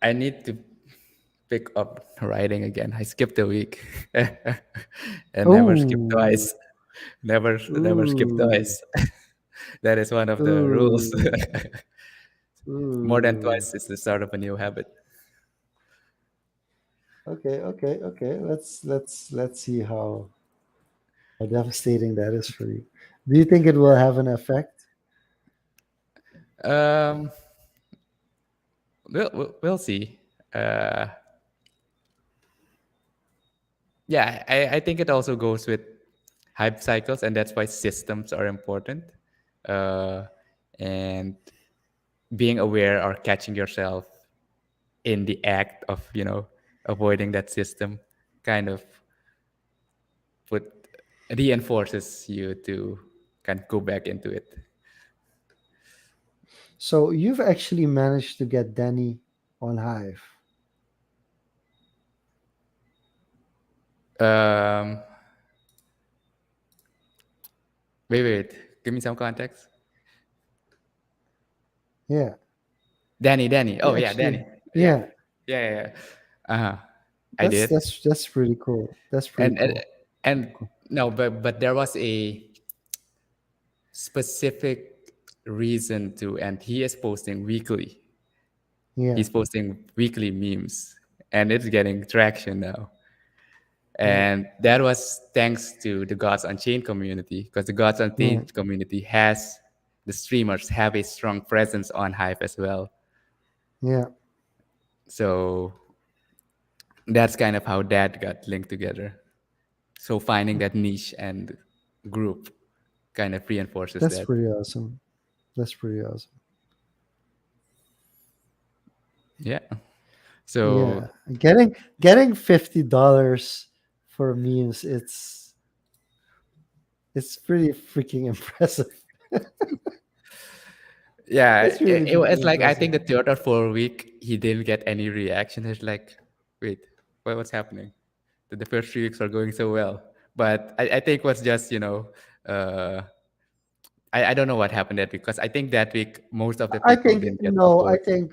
Speaker 1: I need to pick up writing again. I skipped a week and never skip
Speaker 2: Oh,
Speaker 1: twice. Never skip
Speaker 2: ooh,
Speaker 1: twice. That is one of the rules.
Speaker 2: ooh,
Speaker 1: More than
Speaker 2: ooh.
Speaker 1: twice is the start of a new habit.
Speaker 2: Okay, okay, okay. Let's see how devastating that is for you. Do you think it will have an effect?
Speaker 1: Um, we'll see. Uh, yeah, I think it also goes with hype cycles, and that's why systems are important. Uh, and being aware or catching yourself in the act of avoiding that system kind of put reinforces you to kind of go back into it.
Speaker 2: So you've actually managed to get Danny on Hive.
Speaker 1: um wait, give me some context.
Speaker 2: Yeah,
Speaker 1: Danny, oh
Speaker 2: you
Speaker 1: yeah,
Speaker 2: actually,
Speaker 1: Danny. Yeah,
Speaker 2: yeah.
Speaker 1: yeah. Uh-huh. I
Speaker 2: That's
Speaker 1: did.
Speaker 2: that's pretty cool. That's pretty
Speaker 1: and and,
Speaker 2: cool.
Speaker 1: and no, but there was a specific reason to, and he is posting weekly.
Speaker 2: Yeah,
Speaker 1: He's posting weekly memes, and it's getting traction now.
Speaker 2: yeah,
Speaker 1: And that was thanks to the Gods Unchained community, because the Gods
Speaker 2: yeah,
Speaker 1: Unchained community has, the streamers have a strong presence on Hive as well.
Speaker 2: yeah.
Speaker 1: So that's kind of how that got linked together. So finding that niche and group kind of reinforces
Speaker 2: That's
Speaker 1: that.
Speaker 2: pretty awesome. That's pretty awesome.
Speaker 1: Yeah. So
Speaker 2: Yeah, getting $50 for memes, it's pretty freaking impressive.
Speaker 1: yeah,
Speaker 2: It's
Speaker 1: it,
Speaker 2: really
Speaker 1: it
Speaker 2: freaking
Speaker 1: was like, I think
Speaker 2: impressive.
Speaker 1: the third or fourth week he didn't get any reaction. It's like, wait, what's happening? The first 3 weeks are going so well, but I think was just uh, I don't know what happened that week, because I think that week most of the
Speaker 2: I
Speaker 1: people
Speaker 2: think
Speaker 1: didn't get
Speaker 2: no,
Speaker 1: upvote.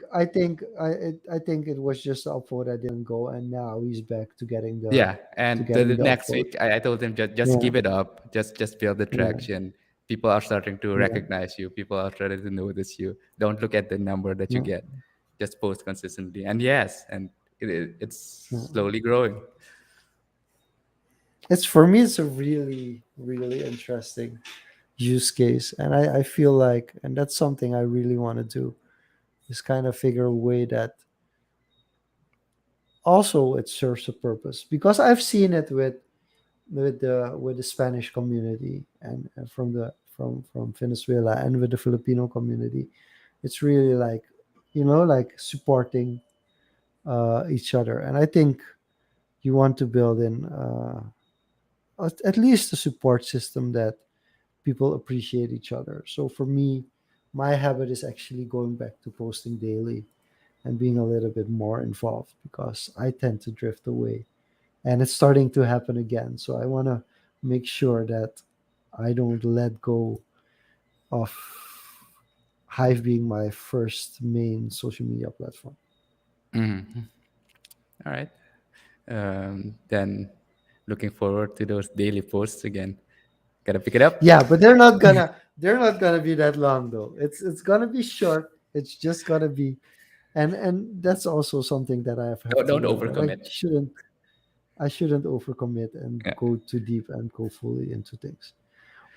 Speaker 2: I think it was just the upvote that didn't go, and now he's back
Speaker 1: Yeah,
Speaker 2: to
Speaker 1: and the
Speaker 2: getting the
Speaker 1: next
Speaker 2: upvote.
Speaker 1: week I told him, just
Speaker 2: Yeah,
Speaker 1: keep it up, just build the
Speaker 2: yeah,
Speaker 1: traction. People are starting to
Speaker 2: yeah,
Speaker 1: recognize you. People are starting to notice you. Don't look at the number that you
Speaker 2: yeah,
Speaker 1: get. Just post consistently. And yes, and it's
Speaker 2: yeah.
Speaker 1: slowly growing.
Speaker 2: It's for me. It's a really really interesting use case, and I feel like, and that's something I really want to do, is kind of figure a way that also it serves a purpose because I've seen it with the Spanish community and from Venezuela and with the Filipino community. It's really like like supporting each other, and I think you want to build in at least a support system that people appreciate each other. So for me, my habit is actually going back to posting daily and being a little bit more involved because I tend to drift away. And it's starting to happen again. So I want to make sure that I don't let go of Hive being my first main social media platform.
Speaker 1: Mhm. All right. Then looking forward to those daily posts again. Gotta pick it up.
Speaker 2: Yeah, but they're not gonna be that long though. It's gonna be short. It's just gonna be, and that's also something that I have
Speaker 1: Don't
Speaker 2: to like.
Speaker 1: overcommit.
Speaker 2: I shouldn't overcommit and
Speaker 1: Yeah.
Speaker 2: go too deep and go fully into things.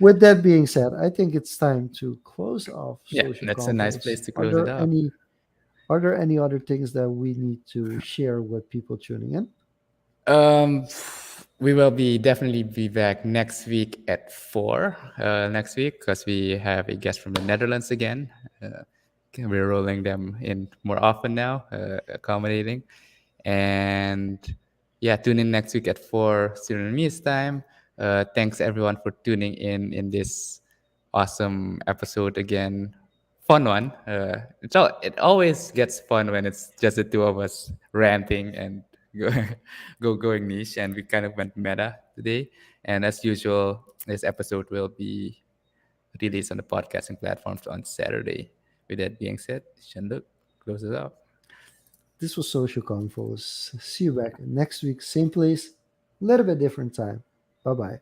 Speaker 2: With that being said, I think it's time to close off
Speaker 1: Yeah,
Speaker 2: social
Speaker 1: that's a nice
Speaker 2: confoes.
Speaker 1: place to
Speaker 2: Are
Speaker 1: close it
Speaker 2: there
Speaker 1: up.
Speaker 2: any other things that we need to share with people tuning in?
Speaker 1: Um, we will be definitely be back next week at 4. Next week because we have a guest from the Netherlands again. We're rolling them in more often now, accommodating. And yeah, tune in next week at 4 Surinamese time. Thanks everyone for tuning in this awesome episode again. Fun one. It always gets fun when it's just the two of us ranting and go, going niche, and we kind of went meta today. And as usual, this episode will be released on the podcasting platforms on Saturday. With that being said, Shanduk, close it up.
Speaker 2: This was Social Confoes. See you back next week, same place, a little bit different time. Bye bye.